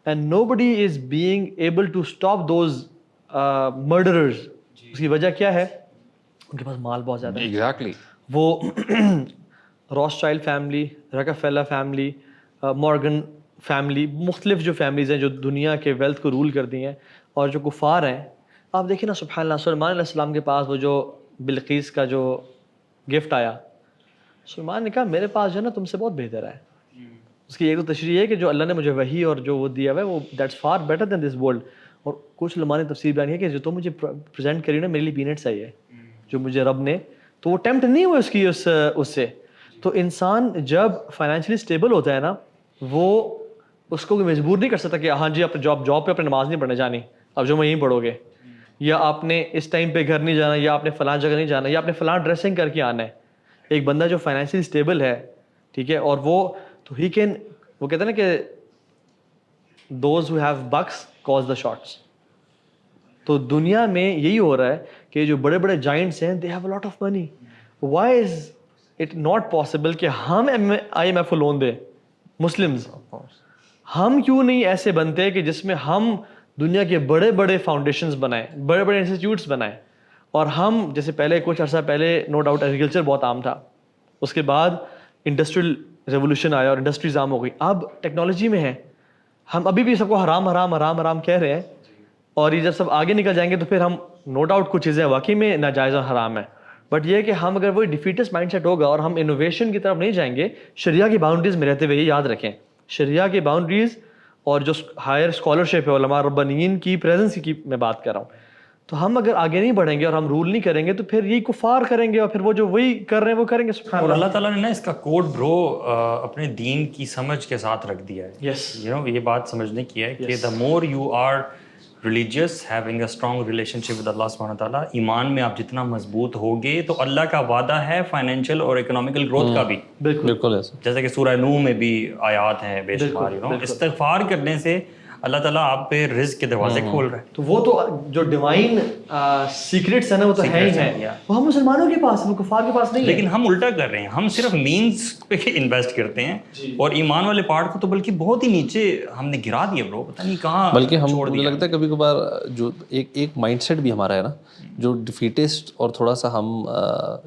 and nobody is being able to stop those murderers. اس کی وجہ کیا ہے؟ ان کے پاس مال بہت زیادہ ہے.
ایگزیکٹلی.
وہ Rothschild family, Rockefeller family, Morgan family, مختلف جو فیملیز ہیں جو دنیا کے ویلتھ کو رول کرتی ہیں, اور جو کفار ہیں. آپ دیکھیں نا سبحان اللہ, سلیمان علیہ السلام کے پاس وہ جو بلقیس کا جو گفٹ آیا, سلیمان نے کہا میرے پاس جو ہے نا تم سے بہت بہتر ہے. اس کی ایک تو تشریح ہے کہ جو اللہ نے مجھے وحی اور جو وہ دیا ہوا ہے وہ that's for better than this world. اور کچھ علماء نے تفسیر بیان ہے کہ جو تم مجھے پریزنٹ کری نا میرے لیے پینٹس آئی ہے جو مجھے رب نے, تو وہ ٹیمپٹ نہیں ہوئے اس کی اس سے. تو انسان جب فائنینشلی اسٹیبل ہوتا ہے نا, وہ اس کو مجبور نہیں کر سکتا کہ ہاں جی اپنے جاب پہ اپنے نماز نہیں پڑھنے جانی, اب جو میں یہیں پڑھو گے. یا آپ نے اس ٹائم پہ گھر نہیں جانا, یا آپ نے فلاں جگہ نہیں جانا, یا آپ نے فلاں ڈریسنگ کر کے آنا ہے. ایک بندہ جو فائنینشلی اسٹیبل ہے, ٹھیک ہے, اور وہ تو ہی کین, وہ کہتے ہیں نا کہ those who have books cause the shots. تو دنیا میں یہی ہو رہا ہے کہ جو بڑے بڑے جائنٹس ہیں they have a lot of money. Why is it not possible کہ ہم آئی ایم ایف کو لون دیں مسلمز؟ ہم کیوں نہیں ایسے بنتے کہ جس میں ہم دنیا کے بڑے بڑے فاؤنڈیشنز بنائیں, بڑے بڑے انسٹیٹیوٹس بنائیں, اور ہم جیسے پہلے کچھ عرصہ پہلے نو ڈاؤٹ ایگریکلچر بہت عام تھا, اس کے بعد انڈسٹریل ریولوشن آیا اور انڈسٹریز عام ہو گئی, اب ٹیکنالوجی میں ہے. ہم ابھی بھی سب کو حرام حرام حرام حرام کہہ رہے ہیں, اور یہ جب سب آگے نکل جائیں گے تو پھر ہم نو ڈاؤٹ کچھ چیزیں واقعی میں ناجائز اور حرام ہے. بٹ یہ کہ ہم اگر وہی ڈیفیٹسٹ مائنڈ سیٹ ہوگا اور ہم انوویشن کی طرف نہیں جائیں گے, شریعہ کی باؤنڈریز میں رہتے ہوئے یہ یاد رکھیں, شریعہ کی باؤنڈریز اور جو ہائر اسکالرشپ ہے علماء ربانیین کی پریزنس کی میں بات کر رہا ہوں, تو ہم اگر آگے نہیں بڑھیں گے اور ہم رول نہیں کریں گے تو پھر یہی کفار کریں گے, اور پھر وہ جو وہی کر رہے ہیں وہ کریں گے. سبحان
اور
اللہ.
اللہ تعالیٰ نے نا اس کا کوڈ برو اپنے دین کی سمجھ کے ساتھ رکھ دیا ہے.
Yes.
یہ بات سمجھنے کی ہے کہ the more you are religious having a strong relationship with اللہ سبحانہ تعالیٰ, ایمان میں آپ جتنا مضبوط ہوگے تو اللہ کا وعدہ ہے فائنینشیل اور اکنامیکل گروتھ کا بھی.
بالکل ایسا.
جیسے کہ سورہ نوح میں بھی آیات ہیں بے شمار, استغفار کرنے سے اللہ تعالیٰ آپ پہ رزق کے دروازے کھول رہا ہے.
تو وہ تو جو ڈیوائن سیکرٹس ہیں نا وہ تو ہیں ہی ہیں, وہ ہم مسلمانوں کے پاس ہیں, وہ کفار کے پاس نہیں ہے.
لیکن ہم الٹا کر رہے ہیں, ہم صرف مینس پہ انویسٹ کرتے ہیں اور ایمان والے پارٹ کو تو بلکہ بہت ہی نیچے ہم نے گرا دیا برو, پتہ نہیں کہاں.
بلکہ ہم مجھے لگتا ہے کبھی کبھار جو ایک مائنڈ سیٹ بھی ہمارا ہے نا, جو ڈیفیٹسٹ, اور تھوڑا سا ہم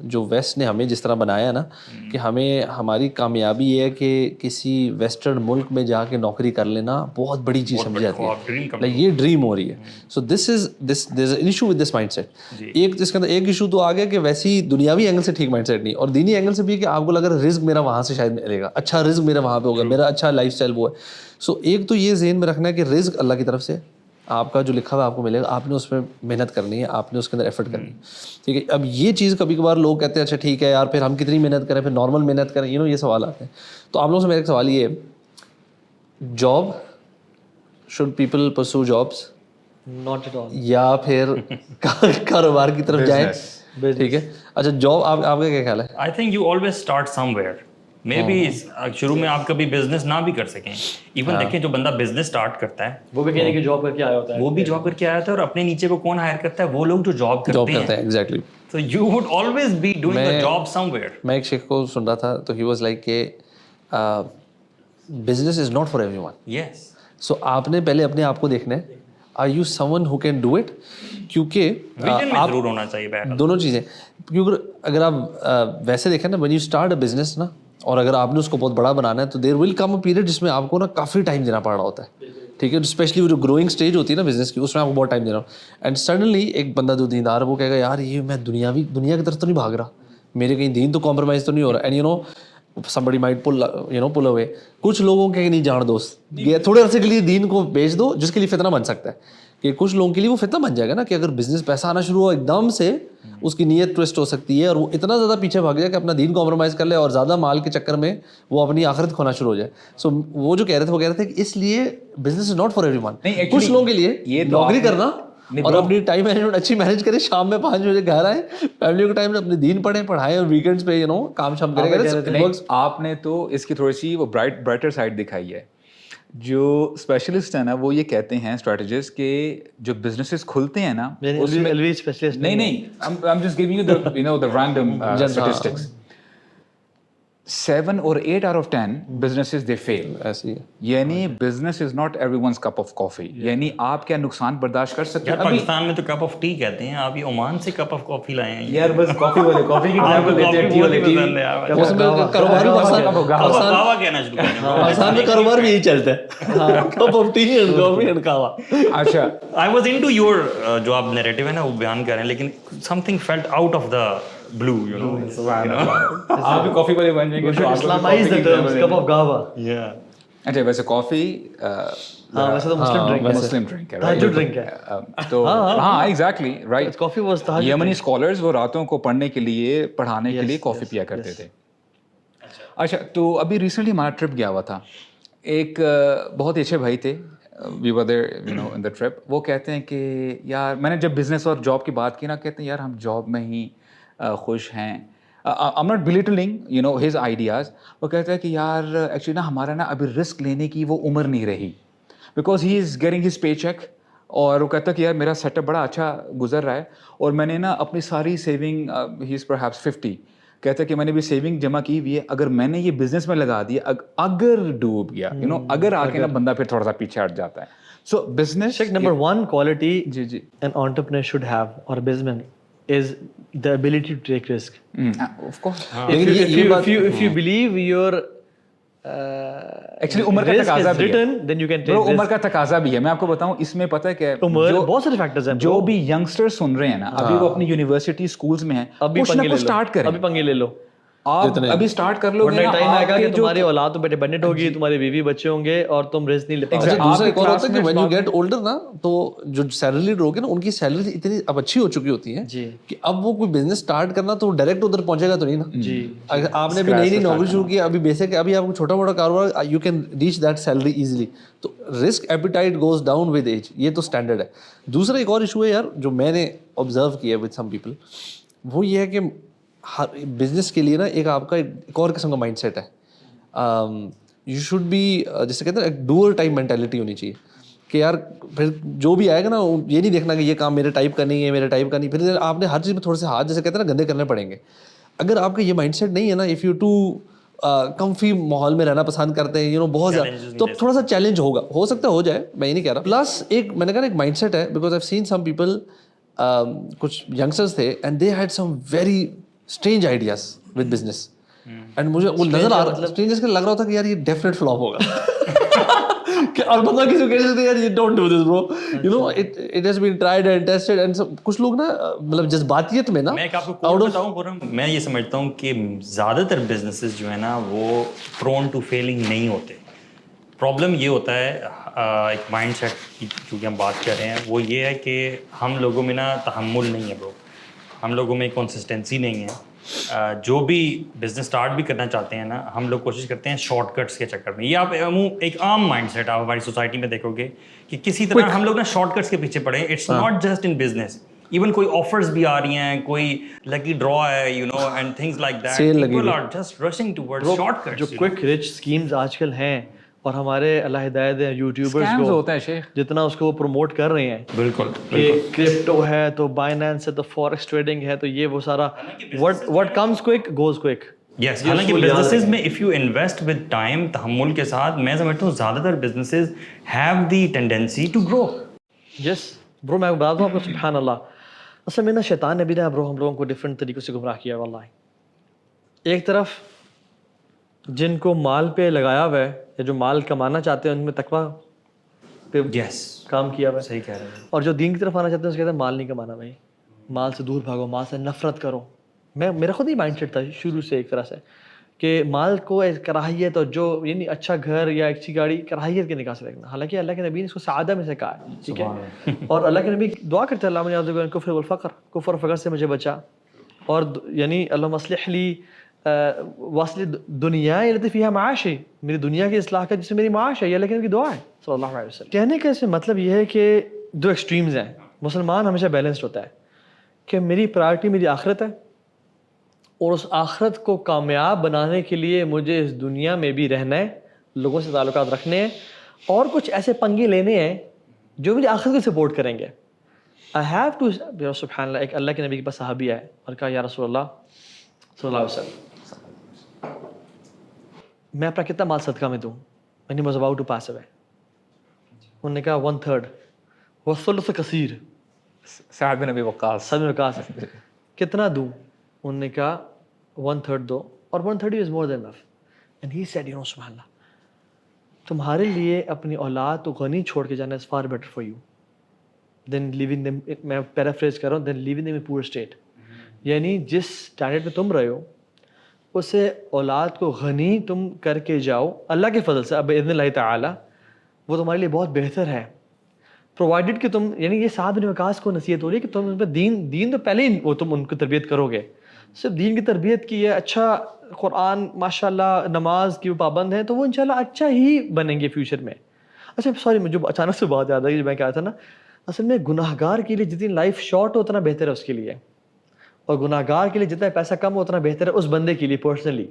جو ویسٹ نے ہمیں جس طرح بنایا ہے نا کہ ہمیں ہماری کامیابی یہ ہے کہ کسی ویسٹرن ملک میں جا کے نوکری کر لینا بہت بڑی چیز سمجھی جاتی ہے, یہ ڈریم ہو رہی ہے. So this is an issue with this mindset. ایک اس کے اندر ایک ایشو تو آ گیا کہ ویسی دنیاوی اینگل سے ٹھیک مائنڈ سیٹ نہیں, اور دینی اینگل سے بھی کہ آپ کو لگ رہا ہے رزق میرا وہاں سے شاید ملے گا, اچھا رزق میرا وہاں پہ ہوگا, میرا اچھا لائف اسٹائل وہ ہے. سو ایک تو یہ ذہن میں رکھنا ہے کہ رزق اللہ کی طرف سے, آپ کا جو لکھا ہوا آپ کو ملے گا, آپ نے اس میں محنت کرنی ہے, آپ نے اس کے اندر ایفرٹ کرنی ہے, ٹھیک ہے. اب یہ چیز کبھی کبھار لوگ کہتے ہیں اچھا ٹھیک ہے یار پھر ہم کتنی محنت کریں, پھر نارمل محنت کریں, یہ سوال آتے ہیں. تو آپ لوگوں سے میرا ایک سوال یہ ہے, جاب شوڈ پیپل پرسو جابس
ناٹ ایٹ آل,
یا پھر کاروبار کی طرف جائیں, ٹھیک ہے. اچھا جاب آپ کا کیا خیال ہے؟
I think you always start somewhere. Maybe شروع میں آپ کبھی بزنس نہ بھی کر سکیں. ایون دیکھیں جو بندہ بزنس اسٹارٹ کرتا ہے
وہ بھی کہنے کی جاب کر کے آیا ہوتا ہے,
وہ بھی جاب کر کے آیا تھا, اور اپنے نیچے کو کون ہائر کرتا ہے, وہ لوگ جو جاب کرتے ہیں.
Exactly.
So you would always be doing a job somewhere.
میں ایک شیخ کو سن رہا تھا تو ہی واز لائک کہ business is not for everyone.
Yes.
So آپ نے پہلے اپنے آپ کو دیکھنا ہے, are you someone who can do it, کیونکہ
Vision میں ضرور ہونا چاہیے بیٹا.
دونوں چیزیں, کیونکہ اگر آپ ویسے دیکھیں نا when you start a business نا, اور اگر آپ نے اس کو بہت بڑا بنانا ہے تو دیر ول کم اے پیریڈ جس میں آپ کو نا کافی ٹائم دینا پڑ رہا ہوتا ہے, ٹھیک ہے. اسپیشلی وہ جو گروئنگ اسٹیج ہوتی ہے نا بزنس کی, اس میں آپ کو بہت ٹائم دینا ہو. اینڈ سڈنلی ایک بندہ جو دیندار ہے وہ کہے گا یار یہ میں دنیا کی طرف تو نہیں بھاگ رہا, میرے کہیں دین تو کمپرومائز تو نہیں ہو رہا. And you know somebody might pull away. کچھ لوگوں کے نہیں جان دوست, یہ تھوڑے عرصے کے لیے دین کو بیچ دو, جس کے لیے فتنہ بن سکتا ہے. کہ کچھ لوگوں کے لیے وہ فتنہ بن جائے گا نا کہ اگر بزنس پیسہ آنا شروع ہو ایک دم سے, اس کی نیت ٹوسٹ ہو سکتی ہے, اور وہ اتنا زیادہ پیچھے بھاگ جائے کہ اپنا دین کمپرومائز کر لے, اور زیادہ مال کے چکر میں وہ اپنی آخرت کھونا شروع ہو جائے. سو وہ جو کہہ رہے تھے وہ کہہ رہے تھے کہ اس لیے business is not for every one. کچھ لوگوں کے لیے نوکری کرنا اور اپنی ٹائم مینجمنٹ اچھی مینیج کرے, شام میں 5 بجے گھر آئے, فیملی کو ٹائم اپنے دین پڑھائیں, اور ویکینڈس پہ کام شام کرے.
آپ نے تو اس کی تھوڑی سی وہ برائٹر سائڈ دکھائی ہے. جو اسپیشلسٹ ہیں نا وہ یہ کہتے ہیں اسٹریٹجسٹ کہ جو بزنسز کھلتے ہیں نا اس میں نہیں I'm just giving you the random statistics. 7 or 8 out of 10 businesses they fail.
ایسی ہے,
یعنی business is not everyone's cup of coffee. یعنی آپ کیا نقصان برداشت کر سکتے ہیں.
پاکستان میں تو کپ آف ٹی کہتے ہیں, آپ یہ عمان سے کپ آف کافی لائے ہیں
یار, بس کافی والے کافی کی ایگزامپل دیتے ہیں, ٹی والے ٹی.
کاروبار
پاکستان
میں کاروبار بھی یہی چلتا ہے, cup of tea and coffee and کہوا.
اچھا
آئی واز انٹو یور جو آپ نیریٹو ہے نا وہ بیان کر رہے ہیں, لیکن some thing felt out of the blue, you know.
آپ بھی کافی والے بن جائیں گے.
Islamize the terms, cup of gava.
Yeah.
اچھا ویسے کافی
ہاں ویسے تو مسلم ڈرنک ہے,
تہجد ڈرنک ہے. تو ہاں ایگزیکٹلی رائٹ.
کافی واز تہجد.
یمنی اسکالرز وہ راتوں کو پڑھنے کے لیے پڑھانے کے لیے کافی پیا کرتے تھے. اچھا تو ابھی ریسنٹلی ہمارا ٹرپ گیا ہوا تھا, ایک بہت ہی اچھے بھائی تھے, وی ور there you know in the trip. وہ کہتے ہیں کہ یار میں نے جب بزنس اور جاب کی بات کی نا, کہتے ہیں یار ہم جاب میں ہی خوش ہیں. I'm not belittling you know his ideas. وہ کہتا ہے کہ یار ایکچولی نا ہمارا نا ابھی رسک لینے کی وہ عمر نہیں رہی, because he is getting his pay check. اور وہ کہتا ہے کہ یار میرا سیٹ اپ بڑا اچھا گزر رہا ہے, اور میں نے نا اپنی ساری سیونگ, ہی از پرہیپس 50, کہتا ہے کہ میں نے بھی سیونگ جمع کی ہوئی ہے, اگر میں نے یہ بزنس میں لگا دیا, اگر ڈوب گیا یو نو, اگر آ کے نا بندہ پھر تھوڑا سا پیچھے ہٹ جاتا ہے. سو بزنس
نمبر 1 quality
جی جی
an entrepreneur should have or a businessman is the ability to take risk.
Of course.
If you believe your
actually عمر کا
risk
تقاضا
is
بھی ہے.
written, then you can take
Bro,
risk.
عمر کا تقاضا بھی ہے. میں آپ کو بتاؤں اس میں پتہ ہے کہ
عمر بہت سارے فیکٹرز ہیں.
جو بھی ینگسٹر سن رہے ہیں نا ابھی, وہ اپنی یونیورسٹی اسکولز میں ہیں, کچھ نہ کچھ اسٹارٹ کریں.
ابھی پنگے لے لو,
آپ ابھی اسٹارٹ کر لو گے نا,
ٹائم آئے گا کہ
جو
تمہاری اولاد تو ڈیپینڈنٹ ہوگی, تمہاری بیوی بچے ہوں گے اور تم رسک نہیں لے پاؤ گے.
دوسرا ایک اور ہوتا ہے کہ when you get older نا, تو جو سیلری لیڈر ہوگے نا ان کی سیلری اتنی اب اچھی ہو چکی ہوتی ہے
جی
کہ اب وہ کوئی بزنس اسٹارٹ کرنا تو ڈائریکٹ ادھر پہنچے گا تو نہیں نا.
جی
اگر آپ نے ابھی نئی نوکری شروع کی, ابھی بیسک ابھی آپ کو چھوٹا موٹا کاروبار, you can reach that salary easily. تو risk appetite goes down with age, یہ تو اسٹینڈرڈ ہے. دوسرا ایک اور ایشو ہے یار جو میں نے آبزرو کیا ود سم پیپل, وہ یہ ہے کہ ہر بزنس کے لیے نا ایک آپ کا ایک اور قسم کا مائنڈ سیٹ ہے. یو شوڈ بی, جیسے کہتے ہیں ایک ڈوئر ٹائپ مینٹیلٹی ہونی چاہیے کہ یار پھر جو بھی آئے گا نا, یہ نہیں دیکھنا کہ یہ کام میرے ٹائپ کا نہیں ہے, میرے ٹائپ کا نہیں. پھر آپ نے ہر چیز میں تھوڑے سے ہاتھ, جیسے کہتے ہیں نا, گندے کرنے پڑیں گے. اگر آپ کا یہ مائنڈ سیٹ نہیں ہے نا, اف یو ٹو کمفی ماحول میں رہنا پسند کرتے ہیں, یو نو بہت زیادہ, تو تھوڑا سا چیلنج ہوگا, ہو سکتا ہے ہو جائے, میں یہ نہیں کہہ رہا. پلس ایک میں نے کہا ایک مائنڈ سیٹ ہے, because I seen some people, کچھ ینگسٹرز تھے and they had some very strange ideas with business, and مجھے وہ نظر آ رہا اسٹرینج کے لگ رہا تھا کہ یار یہ ڈیفینیٹ فلاپ ہوگا. کہ اور بندہ کسی کو کہہ سکتے یار یہ don't do this bro, you know it has been tried and tested. And کچھ لوگ نا مطلب جذباتیت میں نا,
میں ایک آپ کو کوٹ بتاؤں پورا, میں یہ سمجھتا ہوں کہ زیادہ تر بزنسز جو ہے نا وہ پرون ٹو فیلنگ نہیں ہوتے. پرابلم یہ ہوتا ہے ایک مائنڈ سیٹ کی چونکہ ہم بات کر رہے ہیں, وہ یہ ہے کہ ہم لوگوں میں نا تحمل نہیں ہے برو, ہم لوگوں میں کنسسٹنسی نہیں ہے. جو بھی بزنس اسٹارٹ بھی کرنا چاہتے ہیں نا, ہم لوگ کوشش کرتے ہیں شارٹ کٹس کے چکر میں. یہ آپ ایک عام مائنڈ سیٹ آپ ہماری سوسائٹی میں دیکھو گے کہ کسی طرح ہم لوگ نا شارٹ کٹس کے پیچھے پڑے ہیں. It's not just in business, even کوئی آفرز بھی آ رہی ہیں, کوئی لکی ڈرا ہے, you know, and things like that, people are just rushing towards short cuts.
جو کوئک رچ اسکیمز آج کل ہیں, اور ہمارے اللہ ہدایت ہیں یوٹیوبرز کو
ہوتا ہے شیخ,
جتنا اس کو وہ پروموٹ کر رہے ہیں.
بالکل,
کہ کرپٹو ہے تو بائنانس ہے تو فوریکس ٹریڈنگ ہے تو یہ وہ سارا what comes quick goes quick.
یس, حالانکہ بزنسز میں if you invest with time, تحمل کے ساتھ, میں سمجھتا ہوں زیادہ تر businesses have the tendency to grow.
Yes bro, میں بتا دوں آپ کو, سبحان اللہ, اصل میں نا شیطان نے بھی نا برو ہم لوگوں کو ڈفرینٹ طریقوں سے گمراہ کیا واللہ. ایک طرف جن کو مال پہ لگایا ہوا ہے یا جو مال کمانا چاہتے ہیں ان میں تقویٰ پہ
یس
کام کیا ہوا ہے,
صحیح کہہ رہے ہیں.
اور جو دین کی طرف آنا چاہتے ہیں اس کہتے ہیں مال نہیں کمانا بھائی, مال سے دور بھاگو, مال سے نفرت کرو. میرا خود ہی مائنڈ سیٹ تھا شروع سے ایک طرح سے کہ مال کو ایک کراہیت, اور جو یعنی اچھا گھر یا اچھی گاڑی کراہیت کے نکاح سے رکھنا. حالانکہ اللہ کے نبی نے اس کو سعادہ میں سے کہا ہے, ٹھیک ہے, اور اللہ کے نبی دعا کرتے ہیں اللہ من یعوذ بک من الفقر, کفر و فقر سے مجھے بچا, اور یعنی اللہم اصلح لی واصل دنیا التی فیہا معاشی, میری دنیا کی اصلاح کا جس میں میری معاش ہے. یہ اللہ کے نبی کی دعا ہے صلی اللہ علیہ وسلم. کہنے کا اس میں مطلب یہ ہے کہ دو ایکسٹریمز ہیں. مسلمان ہمیشہ بیلنسڈ ہوتا ہے کہ میری پرائرٹی میری آخرت ہے, اور اس آخرت کو کامیاب بنانے کے لیے مجھے اس دنیا میں بھی رہنا ہے, لوگوں سے تعلقات رکھنے ہیں, اور کچھ ایسے پنگے لینے ہیں جو میری آخرت کو سپورٹ کریں گے. آئی ہیو ٹو, سبحان اللہ, ایک اللہ کے نبی کے پاس صحابی آئے اور کہا یا رسول اللہ صلی اللہ علیہ وسلم, میں اپنا کتنا مال صدقہ میں دوں, when he was about to pass away. انہوں نے کہا 1/3, والثلث کثیر.
سعد بن ابی وقاص,
سعد بن وقاص, کتنا دوں؟ انہوں نے کہا 1/3 دو, اور 1/3 is more than enough. And he said, you know, سبحان اللہ, تمہارے لیے اپنی اولاد تو غنی چھوڑ کے جانا is far better for you than leaving them, میں پیرافریز کر رہا ہوں, than leaving them in poor state. یعنی جس اسٹینڈرڈ میں تم رہے ہو اسے اولاد کو غنی تم کر کے جاؤ اللہ کے فضل سے, اب باذن اللہ تعالی, وہ تمہارے لیے بہت بہتر ہے, پرووائڈیڈ کہ تم, یعنی یہ سعد بن وقاص کو نصیحت ہو رہی ہے کہ تم ان پہ دین تو پہلے ہی وہ تم ان کو تربیت کرو گے, صرف دین کی تربیت کی ہے, اچھا قرآن ماشاء اللہ نماز کی وہ پابند ہیں, تو وہ انشاءاللہ اچھا ہی بنیں گے فیوچر میں. اچھا سوری مجھے اچانک سے بات یاد آئی کہ میں کہا تھا نا اصل میں گناہ گار کے لیے جتنی لائف شارٹ ہو اتنا بہتر ہے اس کے لیے, اور گناہ گار کے لیے جتنا پیسہ کم ہو اتنا بہتر ہے اس بندے کے لیے پرسنلی,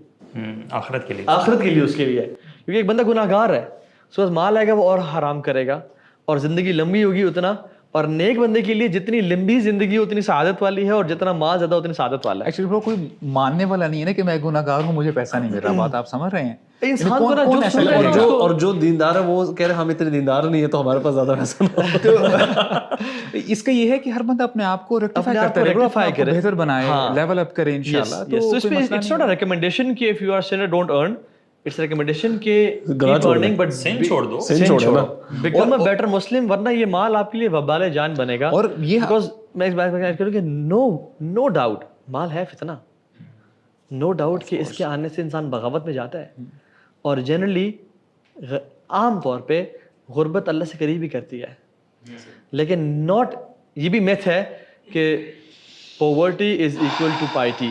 آخرت کے لیے
اس کے لیے. کیونکہ ایک بندہ گناہ گار ہے, اس کے پاس مال آئے گا وہ اور حرام کرے گا, اور زندگی لمبی ہوگی اتنا, اور نیک بندے کے لیے جتنی لمبی زندگی اتنی سعادت والی ہے, اور جتنا مال زیادہ اتنی سعادت والا ہے.
ایکچولی برو کوئی ماننے والا نہیں ہے نا کہ میں گناہ گار ہوں مجھے پیسہ نہیں مل رہا, بات آپ سمجھ رہے ہیں.
انسان کو نا جو سن رہا ہے
اور جو دیندار ہے وہ کہہ رہے ہم اتنے دیندار نہیں ہے تو ہمارے پاس زیادہ پیسہ نہ.
اس کا یہ ہے کہ ہر بندہ اپنے آپ کو ریکٹیفائی کرتا رہے, ریکٹیفائی کرے, بہتر بنائے, لیول اپ کرے انشاءاللہ. تو
اس پہ اٹس ناٹ ا ریکمنڈیشن کہ if you are sinner don't earn, it's a recommendation کہ کیپ ارننگ بٹ
سین چھوڑ دو,
بیکم ا بیٹر مسلم, ورنہ یہ مال آپ کے لیے وبال جان بنے گا.
اور یہ
بیکاز میں اس بات میں ایڈ کروں کہ نو ڈاؤٹ مال ہے فتنہ, نو ڈاؤٹ کہ اس کے آنے سے انسان بغاوت میں جاتا ہے, اور جنرلی عام طور پہ غربت اللہ سے قریب ہی کرتی ہے, لیکن ناٹ, یہ بھی میتھ ہے کہ poverty is equal to piety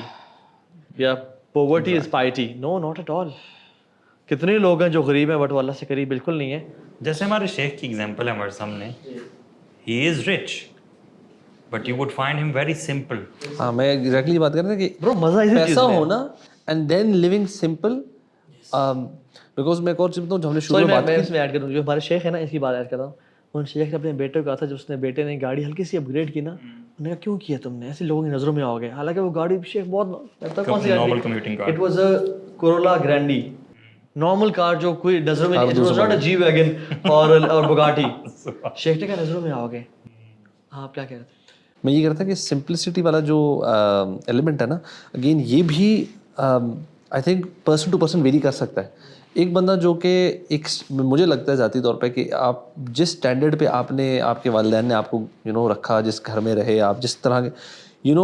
یا poverty is piety. No not at all. کتنے لوگ ہیں جو غریب ہیں بٹ وہ اللہ سے قریب بالکل نہیں ہے.
جیسے ہمارے شیخ کی ایگزامپل ہے ہمارے سامنے, he is rich but you would find him very simple.
ہاں میں ایگزیکٹلی بات کر رہا تھا کہ
برو مزہ اسی چیز
پیسہ
میں
ہونا and then living simple. Because میں ایک اور چیز بتاؤں, جو ہم نے شروع میں بات
میں اس میں ایڈ کروں, جو ہمارے شیخ ہے نا اس کی بات ایڈ کرتا ہوں. ان شیخ نے اپنے بیٹے کو کہا تھا جب اس نے بیٹے نے گاڑی ہلکی سی اپ گریڈ کی نا, انہوں نے کہا کیوں کیا تم نے, ایسے لوگوں کی نظروں میں آؤ گے, حالانکہ وہ گاڑی شیخ بہت کون سی گاڑی, it was a Corolla Grande, normal car جو کوئی نظروں میں, it was not a G wagon اور بگاٹی. شیخ نے کہا نظروں میں آؤ گے. ہاں آپ کیا کہہ رہے تھے؟
میں یہ کہتا کہ سمپلسٹی والا جو ایلیمنٹ ہے نا, اگین یہ بھی I think person to person vary کر سکتا ہے. ایک بندہ جو کہ ایک مجھے لگتا ہے ذاتی طور پہ کہ آپ جس اسٹینڈرڈ پہ آپ نے, آپ کے والدین نے آپ کو رکھا, جس گھر میں رہے آپ, جس طرح کے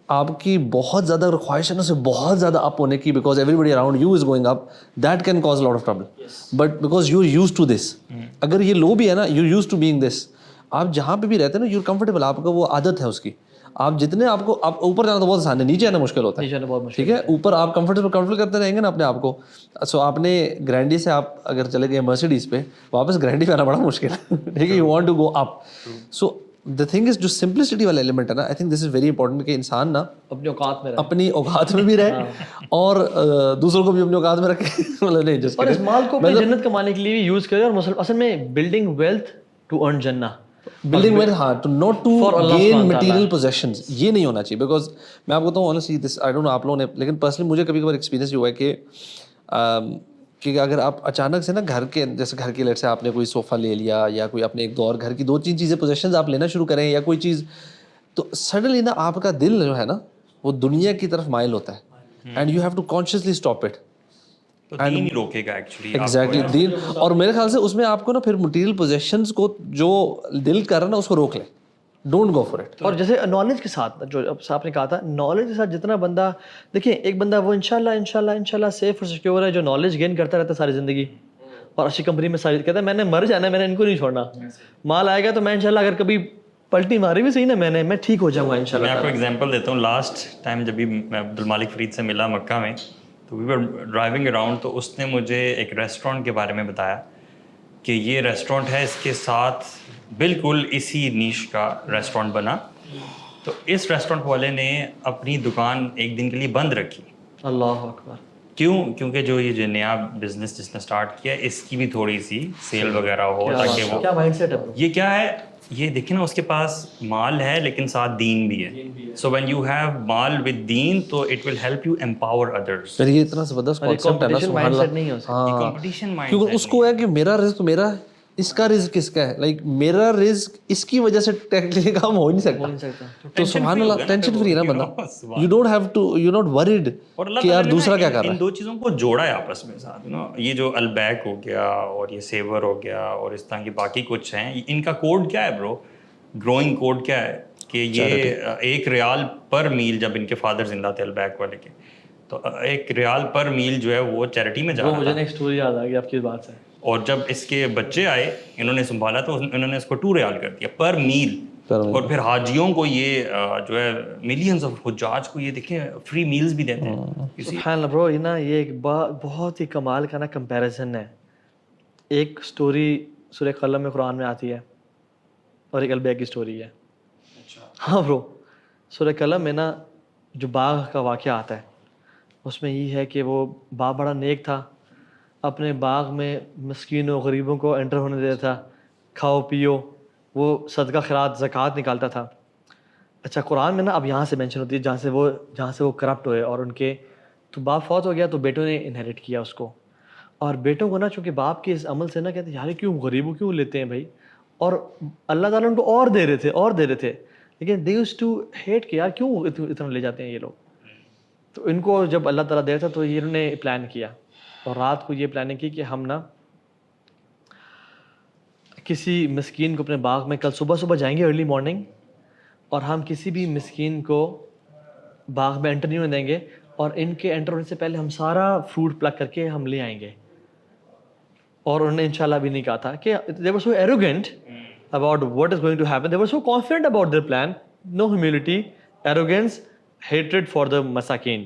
آپ کی بہت زیادہ خواہش ہے نا سے بہت زیادہ اپ ہونے کی, because everybody around you is going up, that can cause lot of trouble. But because you used to this, اگر یہ لو بھی ہے نا, you used to being this, آپ جہاں پہ بھی رہتے ہیں نا یو کمفرٹیبل, آپ کا وہ عادت ہے اس کی. آپ جتنے آپ کو, آپ اوپر جانا تو بہت آسان ہے, نیچے آنا مشکل ہوتا ہے, ٹھیک ہے. اوپر آپ کمفرٹیبل کرتے رہیں گے نا اپنے آپ کو. سو آپ نے گرینڈی سے آپ اگر چلے گئے مرسیڈیز پہ, واپس گرینڈی پہ آنا بڑا مشکل ہے, ٹھیک ہے. You want to go up. So the thing is جو سمپلسٹی والا ایلیمنٹ ہے نا, I think this is very important کہ انسان نا اپنی اوقات میں بھی رہے اور دوسروں کو بھی اپنی اوقات میں رکھے.
اور اس مال کو اپنی جنت کمانے کے لیے بھی یوز کرے, اور اصل میں بلڈنگ ویلتھ ٹو ارن جنہ,
بلڈنگ ویلتھ, ہاں, to not to gain material positions, یہ نہیں ہونا چاہیے. بیکاز میں آپ کو بتاؤں honestly this I don't know آپ لوگوں نے, لیکن پرسنلی مجھے کبھی کبھار ایکسپیرینس یہ ہوا ہے کہ اگر آپ اچانک سے نا گھر کے, جیسے گھر کے لیٹ سے آپ نے کوئی صوفہ لے لیا, یا کوئی اپنے ایک دور گھر کی 2-3 چیزیں پوزیشنز آپ لینا شروع کریں, یا کوئی چیز, تو سڈنلی نا آپ کا دل جو ہے نا وہ دنیا کی طرف مائل ہوتا ہے, and you have to consciously stop it.
دین ہی روکے گا ایکچولی.
ایگزیکٹلی دین, اور میرے خیال سے اس میں آپ کو نا پھر مٹیریل پوزیشنز کو جو دل کر رہا ہے نا اس کو روک لیں, ڈونٹ گو فار اٹ.
اور جیسے نالج کے ساتھ, جو آپ نے کہا تھا, نالج کے ساتھ جتنا بندہ, دیکھیں ایک بندہ وہ انشاءاللہ سیف اور سیکیور ہے جو نالج گین کرتا رہتا ہے ساری زندگی, اور اچھی کمپنی میں ساری, کہتا ہے میں نے مر جانا ہے, میں نے ان کو نہیں چھوڑنا, مال آئے گا تو میں انشاءاللہ اگر کبھی پلٹی ماری بھی صحیح نا میں ٹھیک ہو جاؤں گا انشاءاللہ.
میں آپ کو ایگزامپل دیتا ہوں. لاسٹ ٹائم جب بھی میں عبد المالک فرید سے ملا مکہ میں, تو وی ور ڈرائیونگ اراؤنڈ, تو اس نے مجھے ایک ریسٹورینٹ کے بارے میں بتایا کہ یہ ریسٹورینٹ ہے, اس کے ساتھ بالکل اسی نیش کا ریسٹورینٹ بنا. تو اس ریسٹورینٹ والے نے اپنی دکان ایک دن کے لیے بند رکھی.
اللہ اکبر.
کیوں؟ کیونکہ جو یہ نیا بزنس جس نے اسٹارٹ کیا اس کی بھی تھوڑی سی سیل وغیرہ ہو, تاکہ وہ,
کیا مائنڈ سیٹ ہے
یہ کیا ہے, یہ دیکھیں نا, اس کے پاس مال ہے لیکن ساتھ دین بھی ہے. سو وین یو ہیو مال ود دین تو it will help you empower others.
یہ اتنا زبردست کانسیپٹ ہے نا, سبحان اللہ. ہاں,
کمپٹیشن مائنڈ,
کیونکہ اس کو ہے کہ میرا رزق میرا ہے, اس کا رزق کس کا ہے, لائک میرا رزق اس کی وجہ سے ٹیکنیکلی کام ہو نہیں سکتا. تو سبحان اللہ, ٹینشن فری ہے نا بندہ, you don't have to, you not word کہ یار دوسرا کیا کر رہا ہے.
ان دو چیزوں کو جوڑا ہے آپس میں ساتھ, یہ جو البیک ہو گیا اور یہ سیور ہو گیا اور اس طرح کی باقی کچھ ہیں, ان کا کوڈ کیا ہے برو, گروئنگ کوڈ کیا ہے کہ یہ 1 ریال پر میل, جب ان کے فادر زندہ تھے البیک والے کے, تو 1 ریال پر میل جو ہے وہ چیریٹی میں جا رہا تھا.
مجھے ایک سٹوری یاد آ گئی آپ کی بات سے,
اور جب اس کے بچے آئے انہوں نے سنبھالا تو انہوں نے اس کو 2 ریال کر دیا پر میل. اور پھر حاجیوں کو یہ جو ہے ملینز آف حجاج کو یہ دیکھیں فری میلز بھی دیتے ہیں.
سبحان اللہ برو, یہ نا یہ ایک بہت ہی کمال کا نا کمپیریزن ہے. ایک سٹوری سورہ قلم میں قرآن میں آتی ہے اور ایک البیک کی سٹوری ہے. ہاں برو, سورہ قلم میں نا جو باغ کا واقعہ آتا ہے اس میں یہ ہے کہ وہ باپ بڑا نیک تھا, اپنے باغ میں مسکینوں غریبوں کو انٹر ہونے دیتا تھا, کھاؤ پیو, وہ صدقہ خیرات زکوٰۃ نکالتا تھا. اچھا قرآن میں نا اب یہاں سے مینشن ہوتی ہے جہاں سے وہ کرپٹ ہوئے اور ان کے تو باپ فوت ہو گیا تو بیٹوں نے انہیریٹ کیا اس کو, اور بیٹوں کو نا چونکہ باپ کے اس عمل سے نا کہتے ہیں یار کیوں غریبوں کیوں لیتے ہیں بھائی, اور اللہ تعالیٰ ان کو اور دے رہے تھے لیکن دے یوزڈ ٹو ہیٹ کہ یار کیوں اتنا لے جاتے ہیں یہ لوگ. تو ان کو جب اللہ تعالیٰ دے رہا تھا تو یہ انہوں نے پلان کیا, اور رات کو یہ پلاننگ کی کہ ہم نا کسی مسکین کو اپنے باغ میں کل صبح جائیں گے ارلی مارننگ, اور ہم کسی بھی مسکین کو باغ میں انٹر نہیں ہونے دیں گے, اور ان کے انٹر ہونے سے پہلے ہم سارا فروٹ پلک کر کے ہم لے آئیں گے. اور انہوں نے انشاءاللہ بھی نہیں کہا تھا کہ they were so arrogant about what is going to happen, they were so confident about their plan, no humility, arrogance, hatred for the masakin.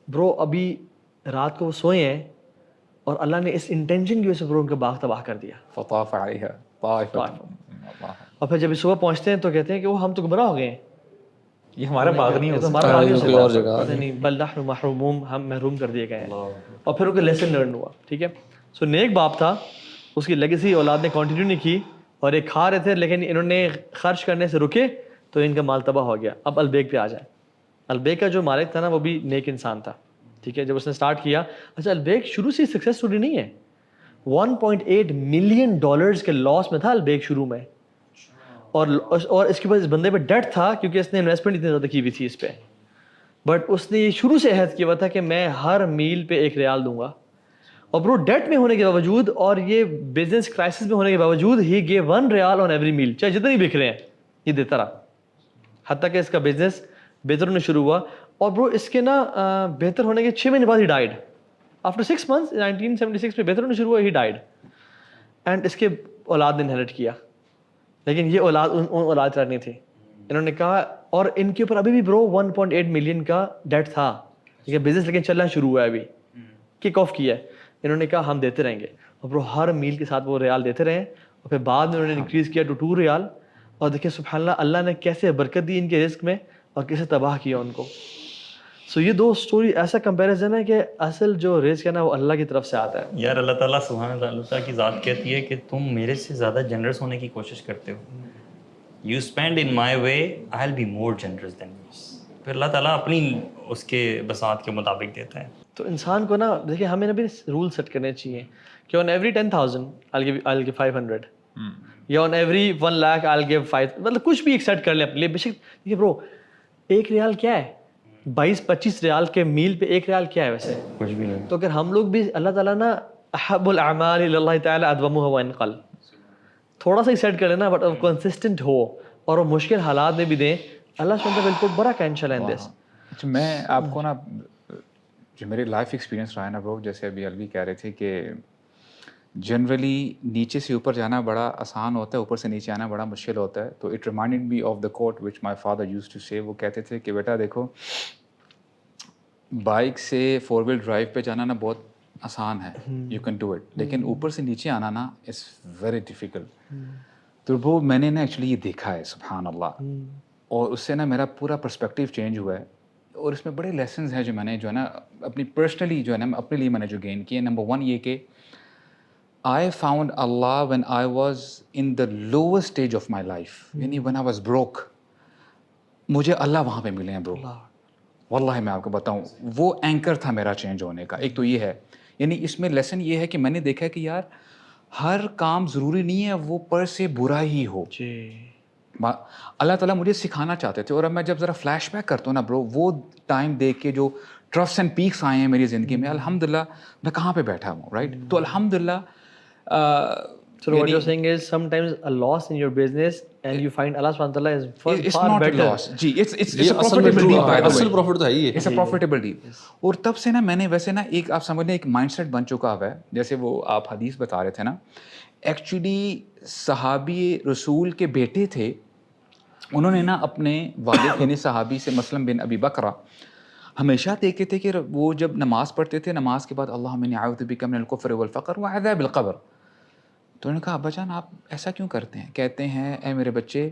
برو ابھی رات کو وہ سوئے ہیں اور اللہ نے اس انٹینشن کی وجہ سے برو ان کا باغ تباہ کر دیا.
فطاف علیہا طائفۃ,
اور پھر جب صبح پہنچتے ہیں تو کہتے ہیں کہ وہ ہم تو گمراہ ہو گئے ہیں,
یہ ہمارا باغ نہیں
تو
ہو
ہمارا باغ
کوئی اور جگہ
نہیں, بل نحن محرومون, ہم محروم کر دیے گئے ہیں. اور پھر ان کا لیسن لرن ہوا. ٹھیک ہے, سو نیک باپ تھا, اس کی لیگیسی اولاد نے کنٹینیو نہیں کی, اور ایک کھا رہے تھے لیکن انہوں نے خرچ کرنے سے رکے تو ان کا مال تباہ ہو گیا. اب البیک پہ آ جائیں. البیک کا جو مالک تھا نا وہ بھی نیک انسان تھا. ٹھیک ہے, جب اس نے اسٹارٹ کیا, اچھا البیک شروع سے سکسیس اسٹوری نہیں ہے, $1.8 ملین کے لاس میں تھا البیک شروع میں, اور اس کے بعد اس بندے پہ ڈیٹ تھا کیونکہ اس نے انویسٹمنٹ اتنی زیادہ کی ہوئی تھی اس پہ, بٹ اس نے یہ شروع سے عہد کیا ہوا تھا کہ میں ہر میل پہ 1 ریال دوں گا. اور برو ڈیٹ میں ہونے کے باوجود اور یہ بزنس کرائسس میں ہونے کے باوجود ہی گیو 1 ریال آن ایوری میل, چاہے جتنے بک رہے ہیں یہ دیتا رہا, حتیٰ کہ اس کا بزنس بہتر ہونا شروع ہوا. اور برو اس کے نا بہتر ہونے کے 6 مہینے بعد ہی ڈائڈ. آفٹر 6 months 1976 میں بہتر ہونا شروع ہوا, ہی ڈائڈ. اینڈ اس کے اولاد نے انہیریٹ کیا, لیکن یہ اولاد اولاد کرنی تھی. انہوں نے کہا, اور ان کے اوپر ابھی بھی برو 1.8 ملین کا ڈیٹ تھا, ٹھیک ہے, بزنس لیکن چلنا شروع ہوا ہے, ابھی کک آف کیا ہے. انہوں نے کہا ہم دیتے رہیں گے, اور برو ہر میل کے ساتھ وہ ریال دیتے رہے, اور پھر بعد میں انہوں نے انکریز کیا ٹو 2 ریال. اور دیکھیں سبحان اللہ, اللہ نے کیسے برکت دی ان کے رزق میں اور کیسے تباہ کیا ان کو. سو یہ 2 اسٹوری ایسا کمپیریزن ہے کہ اصل جو رزق ہے نا وہ اللہ کی طرف سے آتا ہے.
یار اللہ تعالیٰ سبحانہ تعالیٰ کی ذات کہتی ہے کہ تم میرے سے زیادہ جنرس ہونے کی کوشش کرتے ہو. You spend in my way, I will be more generous than you. پھر اللہ تعالیٰ اپنی اس کے بساط کے مطابق دیتا ہے.
تو انسان کو نا دیکھیں ہمیں نا بھی رول سیٹ کرنے چاہیے کہ آن ایوری 10,000 I'll give 500, یا on every 1 lakh I'll give 5, مطلب کچھ بھی ایک سیٹ کر لیں اپنے لیے. بے شک دیکھیے برو 1 ریال کیا ہے, 22-25 ریال کے میل پہ 1 ریال کیا ہے ویسے,
کچھ بھی نہیں.
تو اگر ہم لوگ بھی اللہ تعالیٰ نا احب الاعمال الی اللہ تعالیٰ ادومها وان قل, تھوڑا سا ہی سیٹ کر لینا بٹ کنسسٹنٹ ہو اور وہ مشکل حالات میں بھی دیں, اللہ سبحانہ وتعالی بالکل بڑا کینشل ہے دس.
اچھا میں آپ کو نا جو میری لائف ایکسپیرینس رہا ہے نا برو, جیسے ابھی الوی کہہ رہے تھے کہ جنرلی نیچے سے اوپر جانا بڑا آسان ہوتا ہے, اوپر سے نیچے آنا بڑا مشکل ہوتا ہے. تو it reminded me of the quote which my father use to say. وہ کہتے تھے کہ بیٹا دیکھو بائک سے 4 wheel ڈرائیو پہ جانا نا بہت آسان ہے, یو کین ڈو اٹ, لیکن اوپر سے نیچے آنا نا اٹس ویری ڈیفیکلٹ. تو وہ میں نے نا ایکچولی یہ دیکھا ہے سبحان اللہ, اور اس سے نا میرا پورا پرسپیکٹیو چینج ہوا ہے. اور اس میں بڑے لیسنز ہیں جو میں نے جو ہے نا اپنی پرسنلی جو ہے نا اپنے لیے میں نے جو گین کیے. نمبر 1 یہ کہ I found Allah when I was in the lowest stage of my life, یعنی when I was broke. مجھے اللہ وہاں پہ ملے ہیں برو, واللہ میں آپ کو بتاؤں وہ اینکر تھا میرا چینج ہونے کا. ایک تو یہ ہے, یعنی اس میں لیسن یہ ہے کہ میں نے دیکھا کہ یار ہر کام ضروری نہیں ہے وہ پر سے برا ہی ہو. اللہ تعالیٰ مجھے سکھانا چاہتے تھے. اور اب میں جب ذرا فلیش بیک کرتا ہوں نا برو, وہ ٹائم دیکھ کے جو ٹرفس اینڈ پیکس آئے ہیں میری زندگی میں, الحمدللہ میں کہاں پہ بیٹھا ہوں, رائٹ. تو الحمدللہ
So what you're saying is sometimes a loss in your business and you find Allah subhanahu wa ta'ala is far better.
Loss. جی it's a profitable deal by the way.
اصل پروفٹ تو ہے ہی ہے.
It's a profitable deal. اور تب سے نا میں نے ویسے نا ایک آپ سمجھ لیں ایک مائنڈ سیٹ بن چکا ہوا ہے. جیسے وہ آپ حدیث بتا رہے تھے نا, ایکچولی صحابی رسول کے بیٹے تھے, انہوں نے نا اپنے والد یعنی صحابی سے مسلم بن ابی بکرہ ہمیشہ دیکھتے تھے کہ وہ جب نماز پڑھتے تھے, نماز کے بعد اللہم انی اعوذ بک من الکفر والفقر وعذاب القبر, تو انہوں نے کہا ابا جان آپ ایسا کیوں کرتے ہیں؟ کہتے ہیں اے میرے بچے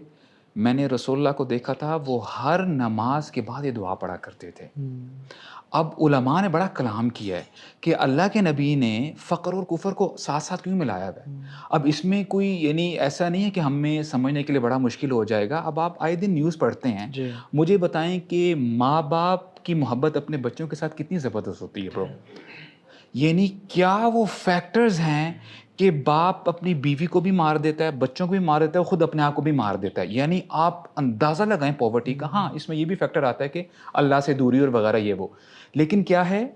میں نے رسول اللہ کو دیکھا تھا وہ ہر نماز کے بعد یہ دعا پڑھا کرتے تھے. اب علماء نے بڑا کلام کیا ہے کہ اللہ کے نبی نے فقر اور کفر کو ساتھ ساتھ کیوں ملایا ہے. اب اس میں کوئی یعنی ایسا نہیں ہے کہ ہمیں سمجھنے کے لیے بڑا مشکل ہو جائے گا. اب آپ آئے دن نیوز پڑھتے ہیں, مجھے بتائیں کہ ماں باپ کی محبت اپنے بچوں کے ساتھ کتنی زبردست ہوتی ہے برو. یعنی کیا وہ فیکٹرز ہیں کہ باپ اپنی بیوی کو بھی مار دیتا ہے, بچوں کو بھی مار دیتا ہے, خود اپنے آپ کو بھی مار دیتا ہے. یعنی آپ اندازہ لگائیں پاورٹی کا. ہاں اس میں یہ بھی فیکٹر آتا ہے کہ اللہ سے دوری اور وغیرہ یہ وہ, لیکن کیا ہے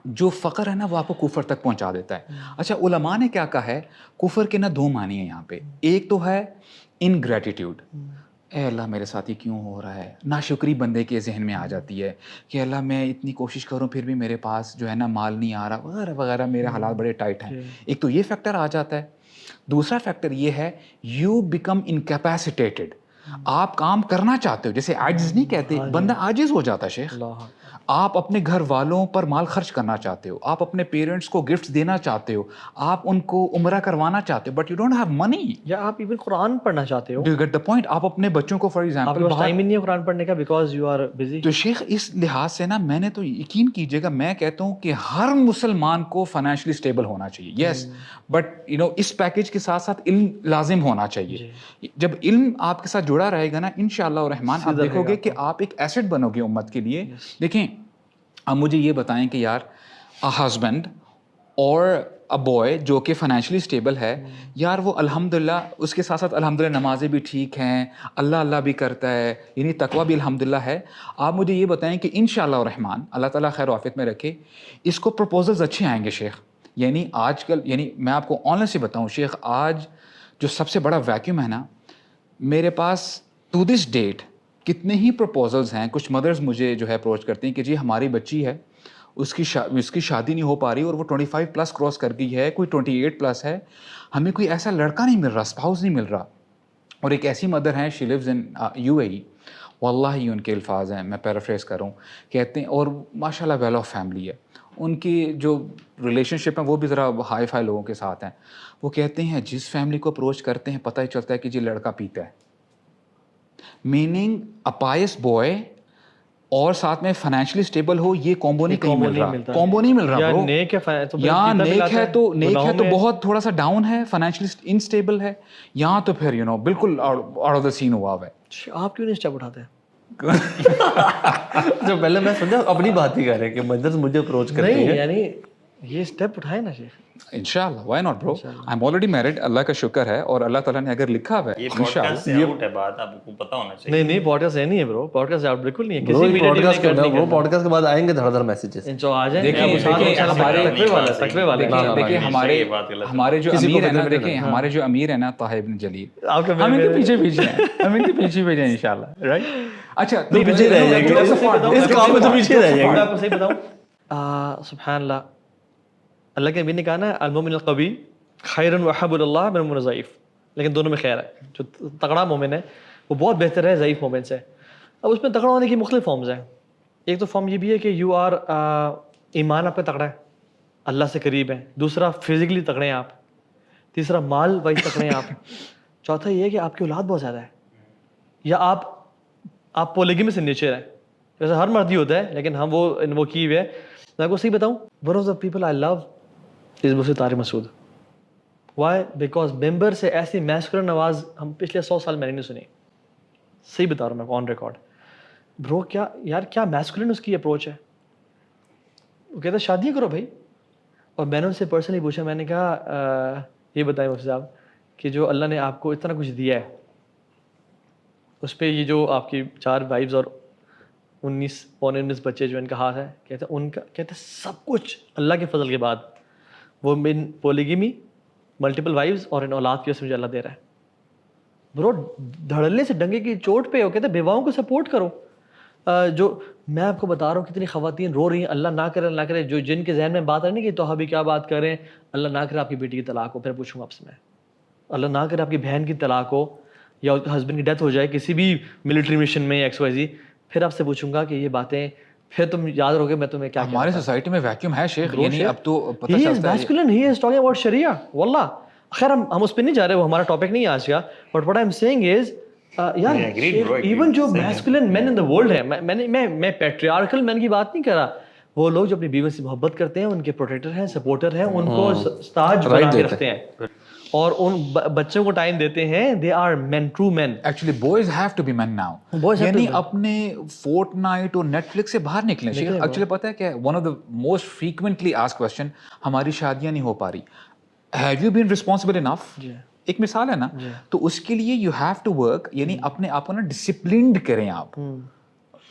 جو فقر ہے نا وہ آپ کو کفر تک پہنچا دیتا ہے. اچھا علماء نے کیا کہا ہے, کفر کے نا دو معنی ہیں یہاں پہ. ایک تو ہے انگریٹیٹیوڈ, اے اللہ میرے ساتھ ہی کیوں ہو رہا ہے. ناشکری بندے کے ذہن میں آ جاتی ہے کہ اللہ میں اتنی کوشش کروں پھر بھی میرے پاس جو ہے نا مال نہیں آ رہا وغیرہ وغیرہ, میرے حالات بڑے ٹائٹ ہیں. ایک تو یہ فیکٹر آ جاتا ہے. دوسرا فیکٹر یہ ہے یو بیکم انکیپیسیٹیٹڈ, آپ کام کرنا چاہتے ہو, جیسے عاجز نہیں کہتے, بندہ عاجز ہو جاتا ہے شیخ. آپ اپنے گھر والوں پر مال خرچ کرنا چاہتے ہو, آپ اپنے پیرنٹس کو گفٹس دینا چاہتے ہو, آپ ان کو عمرہ کروانا چاہتے ہو, but you don't have money.
یا آپ ایون قرآن پڑھنا چاہتے ہو,
do you get the point. آپ اپنے بچوں کو فار ایگزامپل
آپ کے پاس ٹائم ہی نہیں ہے قرآن پڑھنے کا بیکاز یو آر بزی.
تو شیخ اس لحاظ سے نا میں نے تو یقین کیجیے گا, میں کہتا ہوں کہ ہر مسلمان کو فائنینشلی اسٹیبل ہونا چاہیے. یس بٹ یو نو اس پیکیج کے ساتھ ساتھ علم لازم ہونا چاہیے. جب علم آپ کے ساتھ جڑا رہے گا نا انشاءاللہ الرحمن آپ دیکھو گے کہ آپ ایک ایسٹ بنو گے امت کے لیے. دیکھیں اب مجھے یہ بتائیں کہ یار ہسبینڈ اور ا بوائے جو کہ فائنینشلی اسٹیبل ہے, یار وہ الحمدللہ اس کے ساتھ ساتھ الحمدللہ نمازیں بھی ٹھیک ہیں, اللہ بھی کرتا ہے, یعنی تقویٰ بھی الحمدللہ ہے. آپ مجھے یہ بتائیں کہ انشاءاللہ الرحمن اللہ تعالیٰ خیر و عافیت میں رکھے, اس کو پروپوزلز اچھے آئیں گے شیخ. یعنی آج کل یعنی میں آپ کو آن لائن سے بتاؤں شیخ, آج جو سب سے بڑا ویکیوم ہے نا میرے پاس ٹو دس ڈیٹ کتنے ہی پروپوزلز ہیں. کچھ مدرز مجھے جو ہے اپروچ کرتی ہیں کہ جی ہماری بچی ہے, اس کی شادی نہیں ہو پا رہی اور وہ 25 پلس کراس کر گئی ہے, کوئی 28 پلس ہے, ہمیں کوئی ایسا لڑکا نہیں مل رہا, اسپاؤس نہیں مل رہا. اور ایک ایسی مدر ہیں شی لیوز ان UAE, واللہ ہی ان کے الفاظ ہیں, میں پیرافریز کروں, کہتے ہیں اور ماشاء اللہ ویل آف فیملی ہے, ان کی جو ریلیشن شپ ہیں وہ بھی ذرا ہائی فائی لوگوں کے ساتھ ہیں. وہ کہتے ہیں جس فیملی کو اپروچ کرتے ہیں پتہ ہی چلتا ہے کہ جی لڑکا پیتا ہے. میننگ اے پائس بوائے اور ساتھ میں فائنینشلی اسٹیبل ہو, یہ کومبو نہیں کہیں مل رہا, کومبو نہیں مل رہا برو. یہاں نیک ہے تو بہت تھوڑا سا ڈاؤن ہے, فائنینشلی انسٹیبل ہے. یہاں تو پھر بالکل آؤٹ آف دا سین ہوا ہوا ہے.
آپ کیوں نہیں اسٹیپ اٹھاتے ہیں؟
جو پہلے میں سمجھا اپنی بات ہی کر رہے ہیں کہ مدرس مجھے اپروچ کرتی
نہیں
ہیں.
یعنی یہ اسٹیپ اٹھائے نا شیخ.
انشاءاللہ وائی ناٹ برو, آئی ایم آلریڈی میرڈ, اللہ کا شکر ہے, اور اللہ تعالیٰ نے اگر لکھا ہوا ہے
یہ پوڈکاسٹ سے آؤٹ ہے بات, آپ کو پتہ ہونا چاہیے.
نہیں پوڈکاسٹ نہیں ہے برو, پوڈکاسٹ آؤٹ بالکل نہیں ہے.
Bro,
کسی
پوڈکاسٹ کرنا, وہ پوڈکاسٹ کے بعد آئیں گے دھڑ دھڑ میسیجز.
جو آ جائیں
دیکھیں ہمارے جو امیر ہے نا طاہر بن جلیل, ہم ان کے پیچھے ہیں, ہم ان کے پیچھے ہیں انشاءاللہ, رائٹ. اچھا
پیچھے رہ جائیں گے اس کام میں, تو پیچھے رہ جائیں گے.
آپ کو صحیح بتاؤں, سبحان اللہ, اللہ کے نبی نے کہا نا المؤمن القوی خیر واحب اللہ من المؤمن الضعیف, لیکن دونوں میں خیر ہے. جو تگڑا مومن ہے وہ بہت بہتر ہے ضعیف مومن سے. اب اس میں تگڑا ہونے کی مختلف فارمز ہیں. ایک تو فارم یہ بھی ہے کہ یو آر ایمان آپ کا تگڑا ہے, اللہ سے قریب ہیں. دوسرا فزیکلی تگڑے ہیں آپ. تیسرا مال وائز تگڑے ہیں آپ. چوتھا یہ ہے کہ آپ کی اولاد بہت زیادہ ہے, یا آپ پولیگمی سے نیچر ہے. ویسے ہر مرد ہی ہوتا ہے لیکن ہم وہ کی ہوئے. میں آپ کو صحیح بتاؤں, one of the people I love is Mufti Tariq Masood. Why? Because ممبر سے ایسی میسکولن آواز ہم پچھلے 100 سال میں نہیں سنی. صحیح بتا رہا ہوں میں آن ریکارڈ. برو کیا میسکولن اس کی اپروچ ہے. وہ کہتا ہے شادی کرو بھائی. اور میں نے ان سے پرسنلی پوچھا, میں نے کہا یہ بتائیں مفتی صاحب کہ جو اللہ نے آپ کو اتنا کچھ دیا ہے اس پہ یہ جو آپ کی 4 وائفز اور 19 بچے جو ان کا ہاتھ ہے, کہتے سب کچھ اللہ کے فضل کے بعد وہ من پولیگمی, ملٹیپل وائفز اور ان اولاد کی وجہ سے مجھے اللہ دے رہا ہے. برو دھڑلنے سے ڈنگے کی چوٹ پہ ہو, کہتے بیواؤں کو سپورٹ کرو. جو میں آپ کو بتا رہا ہوں کتنی خواتین رو رہی ہیں, اللہ نہ کرے جو جن کے ذہن میں بات ہے نا کہ تو ابھی کیا بات کر رہے ہیں, اللہ نہ کرے آپ کی بیٹی کی طلاق ہو. پھر پوچھوں گا آپ سے میں, اللہ نہ کرے آپ کی بہن کی طلاق ہو یا ہسبینڈ کی ڈیتھ ہو جائے کسی بھی ملٹری مشن میں XYZ, پھر آپ سے پوچھوں گا کہ یہ باتیں, پھر تم یاد رہو گے میں تمہیں کیا.
ہمارے سوسائٹی میں ویکیوم ہے شیخ, یعنی اب تو پتہ
چلتا ہے he is masculine, he is talking about sharia. واللہ خیر ہم اس پہ نہیں جا رہے, وہ ہمارا ٹاپک نہیں ہے آج کا, but what I am saying is یار ایون جو masculine main in the world ہے, میں پیٹریارکل مین کی بات نہیں کر رہا, وہ لوگ جو اپنی بیوی سے محبت کرتے ہیں, ان کے پروٹیکٹر ہیں, سپورٹر ہیں, ان کو تاج بنا کے رکھتے ہیں اور ان بچوں کو ٹائم دیتے ہیں, they are men, true men.
Actually boys have to be men now, یعنی اپنے فورٹ نائٹ اور نیٹ فلکس سے باہر نکلیں. ایکچولی پتہ ہے کہ one of the most frequently ask question, ہماری شادیاں نہیں ہو پا رہی, have you been responsible enough? ایک مثال ہے نا, تو اس کے لیے یو ہیو ٹو ورک, یعنی اپنے آپ کو نا ڈسپلنڈ کریں آپ.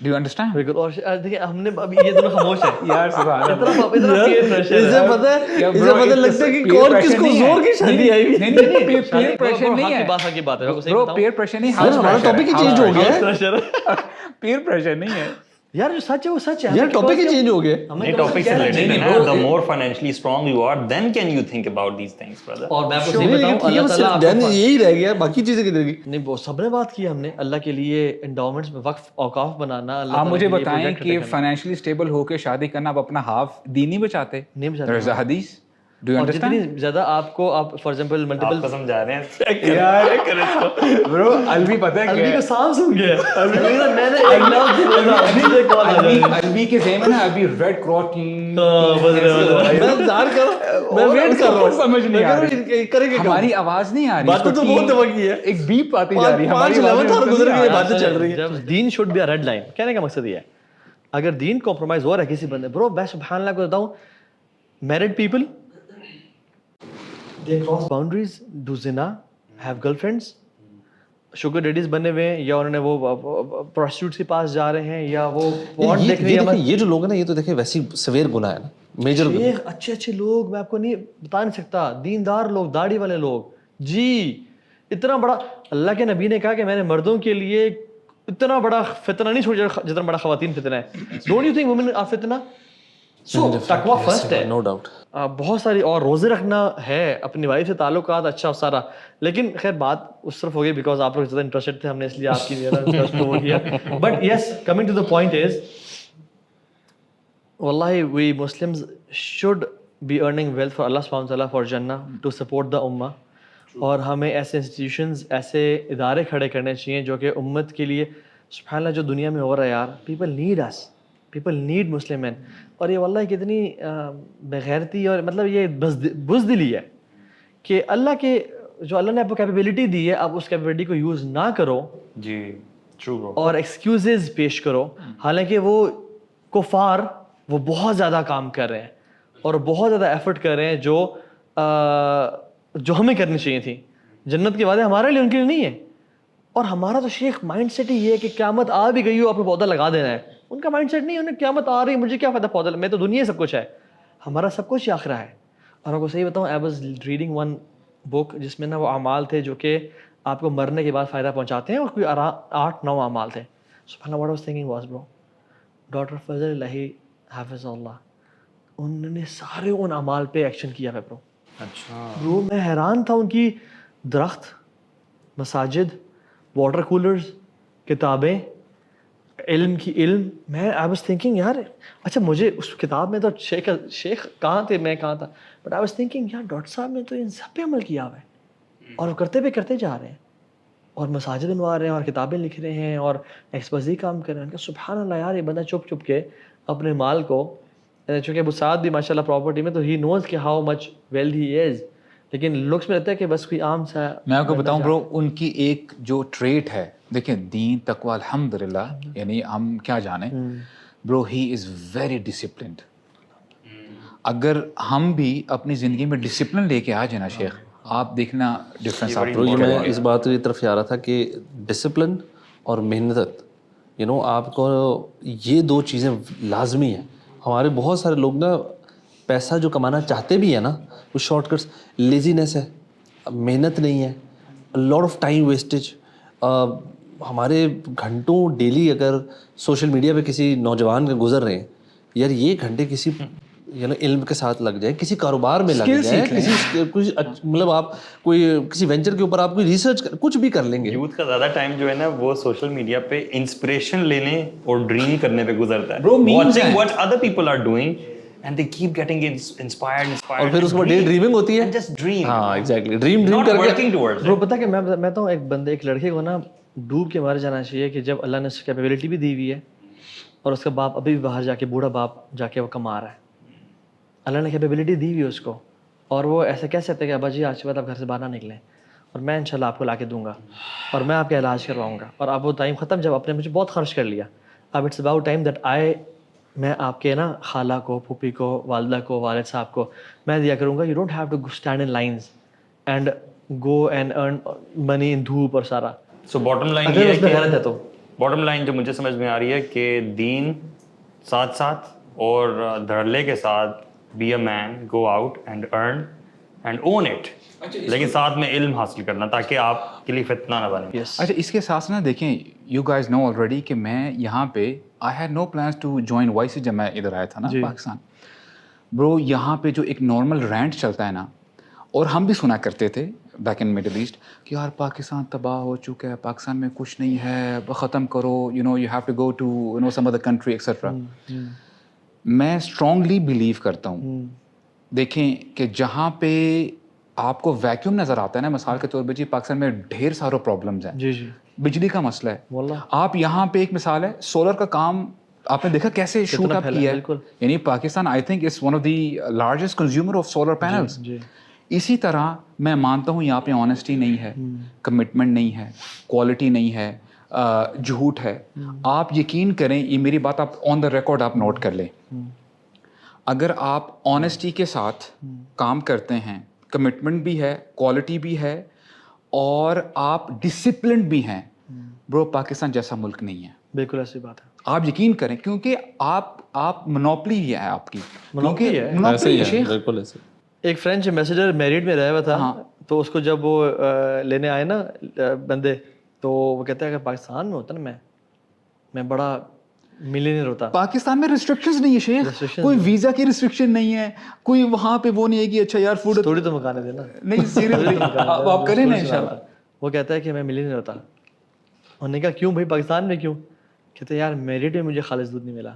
Do you understand?
بالکل. اور دیکھیں ہم نے ابھی یہ دونوں خاموش ہیں
یار سبحان اللہ,
اسے پتہ لگتا ہے کہ کون کس کو زور کی شادی آئی.
نہیں پیئر پریشر نہیں ہے,
بات کی بات ہے,
برو پیئر پریشر نہیں,
ہمارا ٹاپک ہی چینج ہو گیا ہے.
پیئر پریشر نہیں ہے
یار, جو سچ ہے وہ سچ ہے.
یار ٹاپک ہی چینج ہو گیا.
یہ ٹاپک سے ریلیٹڈ ہے نا, the more financially strong you are, then can you think about these things, brother.
اور میں آپ کو صحیح بتاؤں, اللہ تعالیٰ
دین یہی رہ گیا, باقی چیزیں کدھر گئی.
نہیں, وہ سب نے بات کی ہم نے, اللہ کے لیے انڈاؤمنٹس میں وقف اوقاف بنانا.
آپ مجھے بتائیں کہ فائنینشلی اسٹیبل ہو کے شادی کرنا, آپ اپنا ہاف دین نہیں بچاتے.
نہیں بچاتے.
There is a hadith. Do you understand?
جتنی زیادہ آپ کو, آپ فار ایگزامپل ملٹیپل
سمجھا رہے ہیں
یار برو, الوی پتہ ہے
الوی کو سانپ سن گیا.
الوی کے ذہن میں نا ابھی ریڈ کراس
میں ویٹ کر رہا ہوں,
سمجھ نہیں آ رہی,
کریں گے.
ہماری آواز نہیں آ رہی,
باتیں تو بہت دفعہ کی ہے,
ایک بیپ آتی جا رہی ہے, ہماری
گزر کے باتیں چل رہی ہیں.
Then should be a red line. کہنے کا مقصد یہ ہے, اگر دین کمپرومائز ہو رہا ہے کسی بندے, برو میں سبحان اللہ کو بتاؤں, married people they cross boundaries, do zina, have girlfriends, sugar daddies بنے ہوئے ہیں, یا انہوں نے وہ prostitutes کے پاس جا رہے ہیں, یا وہ porn دیکھ رہے ہیں.
یہ جو لوگ ہیں نا, یہ تو دیکھیں ویسی سویر گناہ ہے نا, میجر.
اچھے اچھے لوگ, میں آپ کو نہیں بتا نہیں سکتا, دیندار لوگ, داڑھی والے لوگ, جی اتنا بڑا. اللہ کے نبی نے کہا کہ میں نے مردوں کے لیے اتنا بڑا فتنہ نہیں چھوڑا جتنا بڑا خواتین فتنہ ہے. Don't you think women are فتنہ؟ سو تقویٰ فرسٹ ہے,
نو ڈاؤٹ.
بہت ساری, اور روزے رکھنا ہے, اپنی وائف سے تعلقات اچھا سارا. لیکن خیر بات اس طرف ہو گئی بیکاز آپ لوگ زیادہ انٹرسٹڈ تھے, ہم نے اس لیے آپ کی وہ کیا. But yes, coming to the point is, واللہ we Muslims should be earning wealth for اللہ سبحانہ وتعالیٰ فار جنہ ٹو سپورٹ دا امہ. اور ہمیں ایسے انسٹیٹیوشنز, ایسے ادارے کھڑے کرنے چاہیے جو کہ امت کے لیے, سبحان اللہ جو دنیا میں ہو رہا ہے یار, پیپل نیڈ اس, پیپل نیڈ مسلم مین. اور یہ واللہ کتنی بغیرتی اور مطلب یہ بزدلی ہے کہ اللہ کے جو اللہ نے آپ کو کیپیبلٹی دی ہے, آپ اس کیپیبلٹی کو یوز نہ کرو.
جی ٹرو.
اور ایکسکیوزز پیش کرو, حالانکہ وہ کفار وہ بہت زیادہ کام کر رہے ہیں اور بہت زیادہ ایفرٹ کر رہے ہیں جو ہمیں کرنی چاہیے تھی. جنت کے وعدے ہمارے لیے, ان کے لیے نہیں ہے. اور ہمارا تو شیخ مائنڈ سیٹ ہی یہ ہے کہ قیامت آ بھی گئی ہو, آپ کو پودا لگا دینا ہے. ان کا مائنڈ سیٹ نہیں ہے, انہیں قیامت آ رہی ہے, مجھے کیا فائدہ پودا, میں تو دنیا سب کچھ ہے, ہمارا سب کچھ ہی آخرہ ہے. اور آپ کو صحیح بتاؤں, I was reading one book جس میں نا وہ اعمال تھے جو کہ آپ کو مرنے کے بعد فائدہ پہنچاتے ہیں, اور کوئی 8-9 اعمال تھے. سبحان اللہ, واٹ واز تھنکنگ واز برو, ڈاکٹر فضل الہی حافظ اللہ, انہوں نے سارے ان اعمال پہ ایکشن کیا ہے برو.
اچھا
برو میں حیران تھا, ان کی درخت, مساجد, واٹر کولرز, کتابیں, علم کی علم. میں آئی واز تھنکنگ یار, اچھا مجھے اس کتاب میں تو شیخ کہاں تھے, میں کہاں تھا, بٹ آئی واز تھنکنگ یار ڈاکٹر صاحب نے تو ان سب پہ عمل کیا ہوا ہے, اور وہ کرتے جا رہے ہیں, اور مساجد بنوا رہے ہیں, اور کتابیں لکھ رہے ہیں, اور ایکسپرزی کام کر رہے ہیں. سبحان اللہ یار, یہ بندہ چپ کے اپنے مال کو, چونکہ ابو سعد بھی ماشاء اللہ پراپرٹی میں, تو ہی نوز کہ ہاؤ مچ ویلتھ ہی از, لیکن لکس میں رہتا ہے کہ بس کوئی عام سا.
میں آپ کو بتاؤں برو, ان کی ایک جو ٹریٹ ہے, دیکھیں دین تقویٰ الحمدللہ, یعنی ہم کیا جانیں برو, ہی از ویری ڈسپلنڈ. اگر ہم بھی اپنی زندگی میں ڈسپلن لے کے آ جائیں نا شیخ, آپ دیکھنا ڈفرینس. آپ
یہ میں اس بات کی طرف آ رہا تھا کہ ڈسپلن اور محنت, آپ کو یہ 2 چیزیں لازمی ہیں. ہمارے بہت سارے لوگ نا پیسہ جو کمانا چاہتے بھی ہیں نا, وہ شارٹ کٹس, لیزینس ہے, محنت نہیں ہے, لاٹ آف ٹائم ویسٹیج. ہمارے گھنٹوں ڈیلی اگر سوشل میڈیا پہ کسی نوجوان کے گزر رہے ہیں, یار یہ گھنٹے کسی علم کے ساتھ لگ جائیں, کسی کاروبار میں لگ جائیں, کسی مطلب آپ کوئی کسی وینچر کے اوپر آپ کوئی ریسرچ کچھ بھی کر لیں گے.
یوتھ کا زیادہ ٹائم جو ہے نا وہ سوشل میڈیا پہ انسپریشن لینے اور ڈریم کرنے پہ گزرتا ہے. Watching what other people are doing and they keep getting inspired.
اور پھر اس کے بعد ڈے ڈریمنگ ہوتی ہے.
And just dream.
ہاں ایگزیکٹلی ڈریم
Not
کر کے
working towards
برو
it.
پتہ کہ میں تو ایک لڑکے کو نا ڈوب کے مار جانا چاہیے کہ جب اللہ نے اس کی کیپیبلٹی بھی دی ہوئی ہے اور اس کا باپ ابھی بھی باہر جا کے بوڑھا باپ جا کے وہ کما رہا ہے. اللہ نے کیپیبلٹی دی ہوئی ہے اس کو اور وہ ایسے کہہ سکتے ہیں کہ ابا جی آج کے بعد آپ گھر سے باہر نہ نکلیں اور میں انشاءاللہ آپ کو لا کے دوں گا اور میں آپ کا علاج کرواؤں گا. اور اب وہ ٹائم ختم جب آپ نے مجھے بہت خرچ کر لیا, اب اٹس اباؤٹ ٹائم دیٹ میں آپ کے نا خالہ کو, پھوپھی کو, والدہ کو, والد صاحب کو میں دیا کروں گا. You don't have to stand in lines and go and earn money in دھوپ اور سارا.
So bottom line
اگر
یہ
اس میں
ہے
غلط ہے
کہ
تو
bottom line جو مجھے سمجھ میں آ رہی ہے کہ دین ساتھ ساتھ اور دھڑلے کے ساتھ be a man, go out and earn and own it, لیکن ساتھ میں علم حاصل کرنا تاکہ آپ کے لیے فتنہ نہ بنے.
اچھا اس کے ساتھ نا دیکھیں یو گائز نو آلریڈی کہ میں یہاں پہ I had no plans to join voice جب میں ادھر آیا تھا نا پاکستان. برو یہاں پہ جو ایک نارمل رینٹ چلتا ہے نا, اور ہم بھی سنا کرتے تھے بیک ان مڈل ایسٹ کہ یار پاکستان تباہ ہو چکا ہے, پاکستان میں کچھ نہیں ہے, ختم کرو, you have to go to some other country etcetera. میں اسٹرانگلی بلیو کرتا ہوں دیکھیں کہ جہاں پہ آپ کو ویکیوم نظر آتا ہے نا, مثال کے طور پہ جی پاکستان میں ڈھیر سارے پرابلمز ہیں.
جی جی
بجلی کا مسئلہ ہے, آپ یہاں پہ ایک مثال ہے سولر کا کام آپ نے دیکھا کیسے شوٹ اپ کیا ہے. یعنی Pakistan I think is one of the largest consumer of solar panels. اسی طرح میں مانتا ہوں یہاں پہ آنیسٹی نہیں ہے, کمٹمنٹ نہیں ہے, کوالٹی نہیں ہے, جھوٹ ہے. آپ یقین کریں, یہ میری بات آپ آن دا ریکارڈ آپ نوٹ کر لیں, اگر آپ آنیسٹی کے ساتھ کام کرتے ہیں, کمٹمنٹ بھی ہے, کوالٹی بھی ہے, اور آپ ڈسپلنڈ بھی ہیں, برو پاکستان جیسا ملک نہیں ہے.
بالکل ایسی بات ہے,
آپ یقین کریں, کیونکہ آپ منوپلی ہے آپ کی,
منوپلی ہے.
بالکل ایسے.
ایک فرینچ میسیجر میرٹ میں رہا ہوا تھا, تو اس کو جب وہ لینے آئے نا بندے, تو وہ کہتا ہے کہ پاکستان میں ہوتا نا میں بڑا ملینئر ہوتا.
پاکستان میں ریسٹرکشنز نہیں ہے شیخ, کوئی ویزا کی ریسٹرکشن نہیں ہے, کوئی وہاں پہ وہ نہیں ہے کہ اچھا یار فوڈ
تھوڑی تو مکانے دینا,
نہیں سیریسلی آپ کریں نا انشاءاللہ.
وہ کہتا ہے کہ میں ملینئر ہوتا. انہوں نے کہا کیوں بھائی پاکستان میں کیوں؟ کہتے ہیں یار میرٹ میں مجھے خالص دودھ نہیں ملا,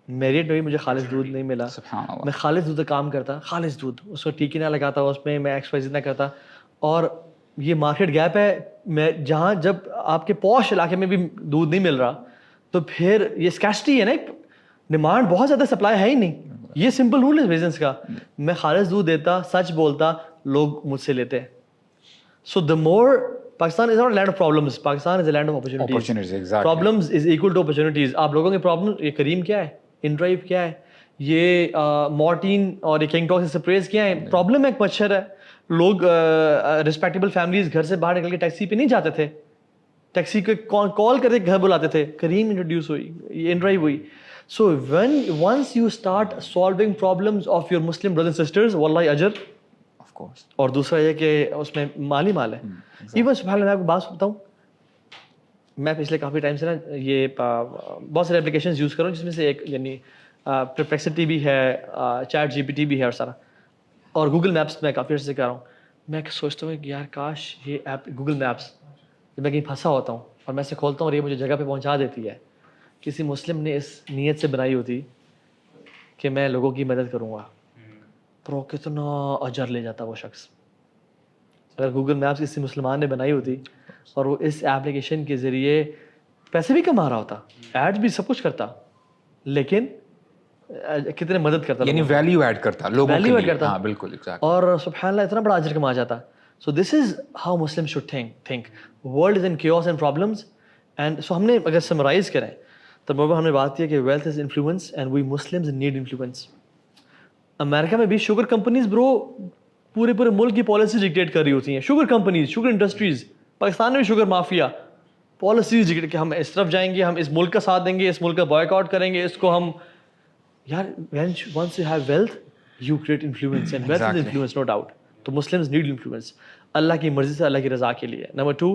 میرٹ میں مجھے خالص دودھ نہیں ملا. میں خالص دودھ کام کرتا, خالص دودھ, اس کو ٹیکی نہ لگاتا, اس میں میں ایکسرسائز نہ کرتا. اور یہ مارکیٹ گیپ ہے, میں جہاں جب آپ کے پوش علاقے میں بھی دودھ نہیں مل رہا, تو پھر یہ اسکیسٹی ہے نا, ایک ڈیمانڈ بہت زیادہ, سپلائی ہے ہی نہیں. یہ سمپل رول ہے بزنس کا. میں خالص دودھ دیتا, سچ بولتا, لوگ مجھ سے لیتے. So the more Pakistan is not land of problems, Pakistan is a land of opportunities. Problems is equal to opportunities. آپ لوگوں کے پرابلم, یہ کریم کیا ہے, ان ڈرائیو کیا ہے, یہ مارٹین اور یہ کنگ ٹاکس اسپریز کیا ہے. پرابلم ایک مچھر ہے. لوگ رسپیکٹیبل فیملیز گھر سے باہر نکل کے ٹیکسی پہ نہیں جاتے تھے, ٹیکسی کو کال کر کے گھر بلاتے تھے. کریم انٹروڈیوس ہوئی, یہ ان ڈرائیو ہوئی. سو once you start solving problems of your Muslim brothers and sisters, واللہ اجر. اور دوسرا یہ کہ اس میں مالی مال ہے. ایون سبحان اللہ, میں آپ کو بات بتاؤں, میں پچھلے کافی ٹائم سے نا یہ بہت سارے اپلیکیشنز یوز کر رہا ہوں, جس میں سے ایک یعنی پرپلیکسٹی بھی ہے, چیٹ جی پی ٹی بھی ہے اور سارا, اور گوگل میپس میں کافی عرصے سے کر رہا ہوں. میں سوچتا ہوں کہ یار کاش یہ ایپ گوگل میپس, جب میں کہیں پھنسا ہوتا ہوں اور میں اسے کھولتا ہوں اور یہ مجھے جگہ پہ پہنچا دیتی ہے, کسی مسلم نے اس نیت سے بنائی ہوتی کہ میں لوگوں کی مدد کروں گا, پرو کتنا اجر لے جاتا وہ شخص. اگر گوگل میپس کسی مسلمان نے بنائی ہوتی اور وہ اس ایپلیکیشن کے ذریعے پیسے بھی کما رہا ہوتا, ایڈ بھی سب کچھ کرتا, لیکن کتنے مدد کرتا,
یعنی ویلیو ایڈ کرتا, لوگوں کے لیے. ہاں بالکل,
اور سبحان اللہ اتنا بڑا اجر کما جاتا. So this is how Muslim should think. World is in chaos and problems. And so ہم نے اگر سمرائز کریں تو ہم نے بات کی کہ wealth is influence and we Muslims need influence. امریکہ میں بھی شوگر کمپنیز برو پورے ملک کی پالیسیز ڈکٹیٹ کر رہی ہوتی ہیں. Sugar companies, sugar industries, Pakistan میں بھی شوگر مافیا پالیسیز ڈکٹیٹ کہ ہم اس طرف جائیں گے, ہم اس ملک کا ساتھ دیں گے, اس ملک کا بائیک آؤٹ کریں گے, اس کو ہم. یار once you have wealth you create influence and wealth is influence, no doubt. تو Muslims need influence اللہ کی مرضی سے, اللہ کی رضا کے لیے. Number 2,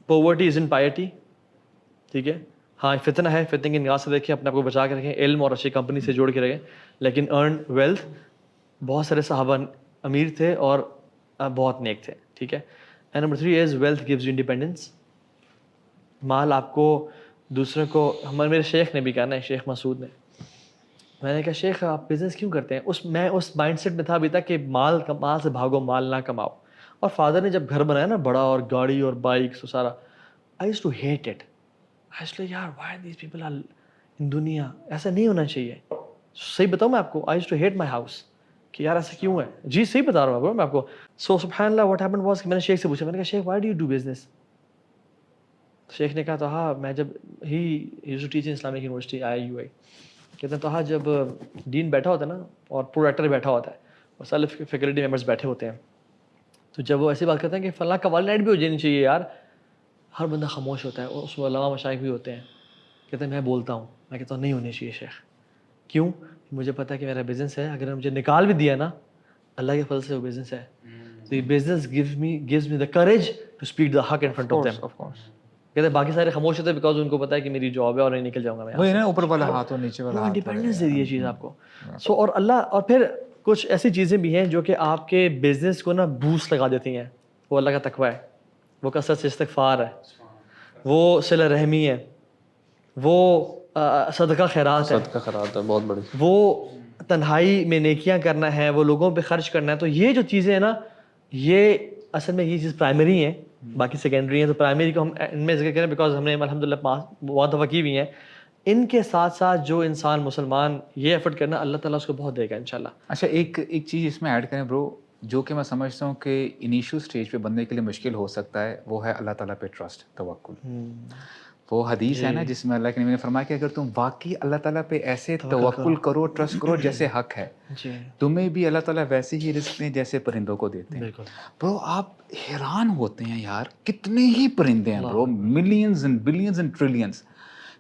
poverty is in piety. ٹھیک ہے, ہاں فتنہ ہے, فتنے کی نگاہ سے دیکھیں, اپنے آپ کو بچا کے رکھیں, علم اور اچھی کمپنی سے جوڑ کے رکھیں, لیکن ارن ویلتھ. بہت سارے صحابہ امیر تھے اور بہت نیک تھے. ٹھیک ہے. And number 3 is wealth gives you independence. مال آپ کو دوسروں کو, میرے شیخ نے بھی کہا نا, شیخ مسعود نے, میں نے کہا شیخ آپ بزنس کیوں کرتے ہیں؟ میں اس مائنڈ سیٹ میں تھا ابھی تک کہ مال سے بھاگو مال نہ کماؤ. اور فادر نے جب گھر بنایا نا بڑا اور گاڑی اور بائکس و سارا, I used to hate it. I used to یار why these people are in دنیا, ایسا نہیں ہونا چاہیے. صحیح بتاؤں میں آپ کو, I used to hate my house کہ یار ایسا کیوں ہے. جی صحیح بتا رہا ہوں میں آپ کو. سو سبحان اللہ واٹ ہیپنڈ واز کہ میں نے شیخ سے پوچھا, میں نے کہا Sheikh why do you do business? Sheikh نے کہا تو ہاں میں جب ہی used to teach in Islamic University IIUI, کہتے ہیں تو ہاں جب ڈین بیٹھا ہوتا ہے نا اور پروڈکٹر بیٹھا ہوتا ہے اور سارے فیکلٹی ممبرس بیٹھے ہوتے ہیں, تو جب وہ ایسی بات کرتے ہیں کہ فلاں قوالی نائٹ بھی ہو جانی چاہیے یار, ہر بندہ خاموش ہوتا ہے. اور اس میں علماء مشائخ بھی ہوتے ہیں. کہتے ہیں میں بولتا ہوں, میں کہتا ہوں نہیں ہونی چاہیے شیخ. کیوں؟ مجھے پتہ ہے کہ میرا بزنس ہے, اگر مجھے نکال بھی دیا نا اللہ کے فضل سے وہ بزنس ہے. تو یہ business gives me the courage to speak the حق in front of them. کہتے ہیں باقی سارے خاموش ہوتے ہیں بیکاز ان کو پتہ ہے کہ میری جاب ہے اور نہیں نکل جاؤں گا میں.
وہی نا اوپر والا ہاتھ اور نیچے والا ہاتھ,
انڈیپینڈنس دے دی یہ چیز آپ کو. سو اور اللہ, اور پھر کچھ ایسی چیزیں بھی ہیں جو کہ آپ کے بزنس کو نا بوسٹ لگا دیتی ہیں. وہ اللہ کا تقوی ہے, وہ کثرت سے استغفار ہے, وہ صلہ رحمی ہے, وہ صدقہ خیرات ہے,
صدقہ خیرات ہے بہت بڑی,
وہ تنہائی میں نیکیاں کرنا ہے, وہ لوگوں پہ خرچ کرنا ہے. تو یہ جو چیزیں ہیں نا, یہ اصل میں یہ چیز پرائمری ہیں, باقی سیکنڈری ہیں. تو پرائمری کو ہم ان میں ذکر کریں بیکاز ہم نے الحمدللہ بہت دفعہ کی ہوئی ہیں. ان کے ساتھ ساتھ جو انسان مسلمان یہ ایفرٹ کرنا, اللہ تعالیٰ اس کو بہت دے گا انشاءاللہ.
اچھا ایک چیز اس میں ایڈ کریں برو, جو کہ میں سمجھتا ہوں کہ انیشیل سٹیج پہ بندے کے لیے مشکل ہو سکتا ہے, وہ ہے اللہ تعالیٰ پہ ٹرسٹ, توکل. وہ حدیث ہے نا جس میں اللہ کے نبی نے فرمایا کہ اگر تم واقعی اللہ تعالیٰ پہ ایسے توکل کرو, ٹرسٹ کرو جیسے حق ہے, تمہیں بھی اللہ تعالیٰ ویسے ہی رزق دیں جیسے پرندوں کو دیتے ہیں. برو آپ حیران ہوتے ہیں یار, کتنے ہی پرندے ہیں برو, millions and billions and trillions.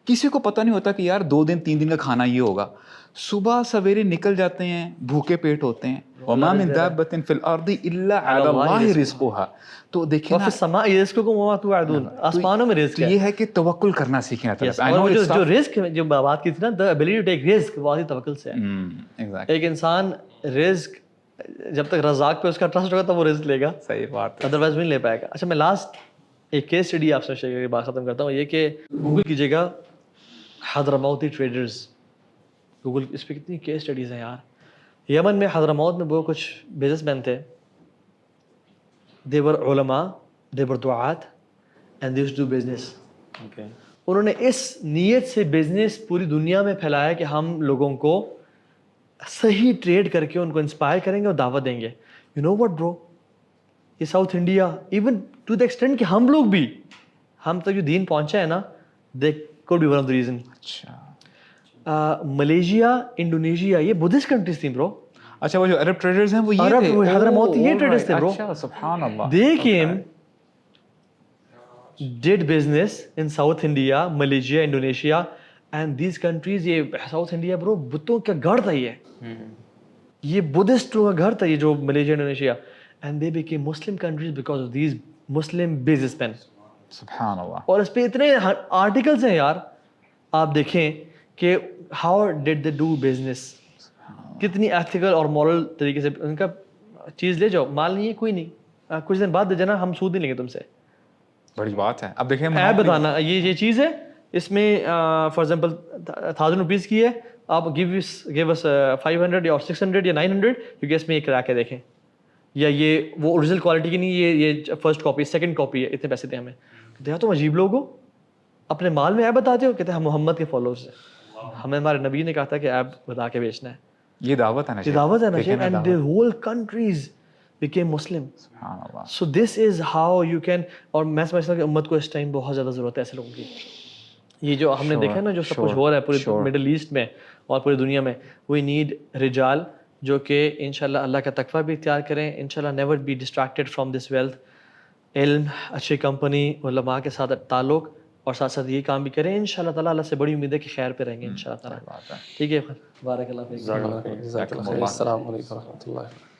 کسی کو پتہ نہیں ہوتا کہ یار 2 دن 3 دن کا کھانا یہ ہوگا. صبح سویرے نکل جاتے ہیں, بھوکے پیٹ ہوتے ہیں. وما من دابة في الارض الا على الله رزقها. تو دیکھیں نا
السماء رزقكم وما توعدون, آسمانوں میں رزق ہے.
یہ ہے کہ توکل کرنا سیکھیں اللہ تعالیٰ.
اور جو رزق جو بات کی تھی نا, the ability to take risk, وہ توکل سے ہے. ایک انسان رزق جب تک رزاق پہ اس کا ٹرسٹ ہوگا تو وہ رزق لے گا,
صحیح بات,
ادروائز نہیں لے پائے گا. اچھا میں لاسٹ ایک کیس اسٹڈی آپ سے شیئر کر کے بات ختم کرتا ہوں. یہ کہ گوگل کیجیے گا حضرموتی ٹریڈرز, گوگل اس پہ کتنی کیس اسٹڈیز ہیں یار. یمن میں حضرموت میں وہ کچھ بزنس مین تھے, they were علماء, they were دعات and they used to do business. انہوں نے اس نیت سے بزنس پوری دنیا میں پھیلایا کہ ہم لوگوں کو صحیح ٹریڈ کر کے ان کو انسپائر کریں گے اور دعوت دیں گے. یو نو واٹ برو, یہ South India even to the extent کہ ہم لوگ بھی, ہم تک جو دین پہنچا ہے نا, they could be one of the reason. Malaysia, Indonesia, یہ بدھسٹ کنٹریز تھیں برو.
اچھا وہ جو عرب ٹریڈرز ہیں وہ یہ تھے,
حضرموتی یہ ٹریڈرز تھے برو.
اچھا سبحان اللہ.
They came, did business in South India, Malaysia, Indonesia and these countries. یہ ساؤتھ انڈیا برو بتوں کا گھر تھا, یہ بدھسٹوں کا گھر تھا یہ جو Malaysia Indonesia. and they became Muslim countries because of these Muslim businessmen.
سبحان اللہ.
اور اس پہ اتنے آرٹیکلس ہیں یار, آپ دیکھیں کہ how did they do business, کتنی ایتھیکل اور مورل طریقے سے. ان کا چیز لے جاؤ, مال نہیں ہے کوئی نہیں, کچھ دن بعد دے جانا, ہم سود نہیں لیں گے تم سے.
بڑی بات ہے. اب دیکھیں
ایپ بتانا یہ چیز ہے, اس میں فار ایگزامپل 1000 روپیز کی ہے, آپ گیو اس 500 یا 600 یا 900 کیونکہ اس میں یہ کرا کے دیکھیں, یا یہ وہ اوریجنل کوالٹی کی نہیں, یہ فرسٹ کاپی, سیکنڈ کاپی ہے, اتنے پیسے دیں ہمیں. کہتے ہیں تم عجیب لوگ ہو, اپنے مال میں ایپ بتاتے ہو. کہتے ہیں ہم محمد کے فالوورز ہیں, ہمیں ہمارے نبی نے کہا تھا کہ ایپ بتا کے بیچنا ہے.
یہ دعوت ہے نا,
یہ دعوت ہے نا, and the whole countries became Muslim. So this is how you can. اور میں سمجھتا ہوں کہ امت کو اس ٹائم بہت زیادہ ضرورت ہے ایسے لوگوں کی. یہ جو ہم نے دیکھا نا جو سب کچھ ہو رہا ہے پورے مڈل ایسٹ میں اور پوری دنیا میں, we need رجال جو کہ انشاءاللہ اللہ کا تقوی بھی اختیار کریں, انشاءاللہ never be distracted from this wealth. علم, اچھی کمپنی, علماء کے ساتھ تعلق, اور ساتھ ساتھ یہ کام بھی کریں. انشاءاللہ تعالیٰ اللہ سے بڑی امید ہے کہ خیر پہ رہیں گے انشاءاللہ تعالیٰ. ٹھیک ہے, بارک اللہ فیک.
السلام علیکم و رحمۃ اللہ.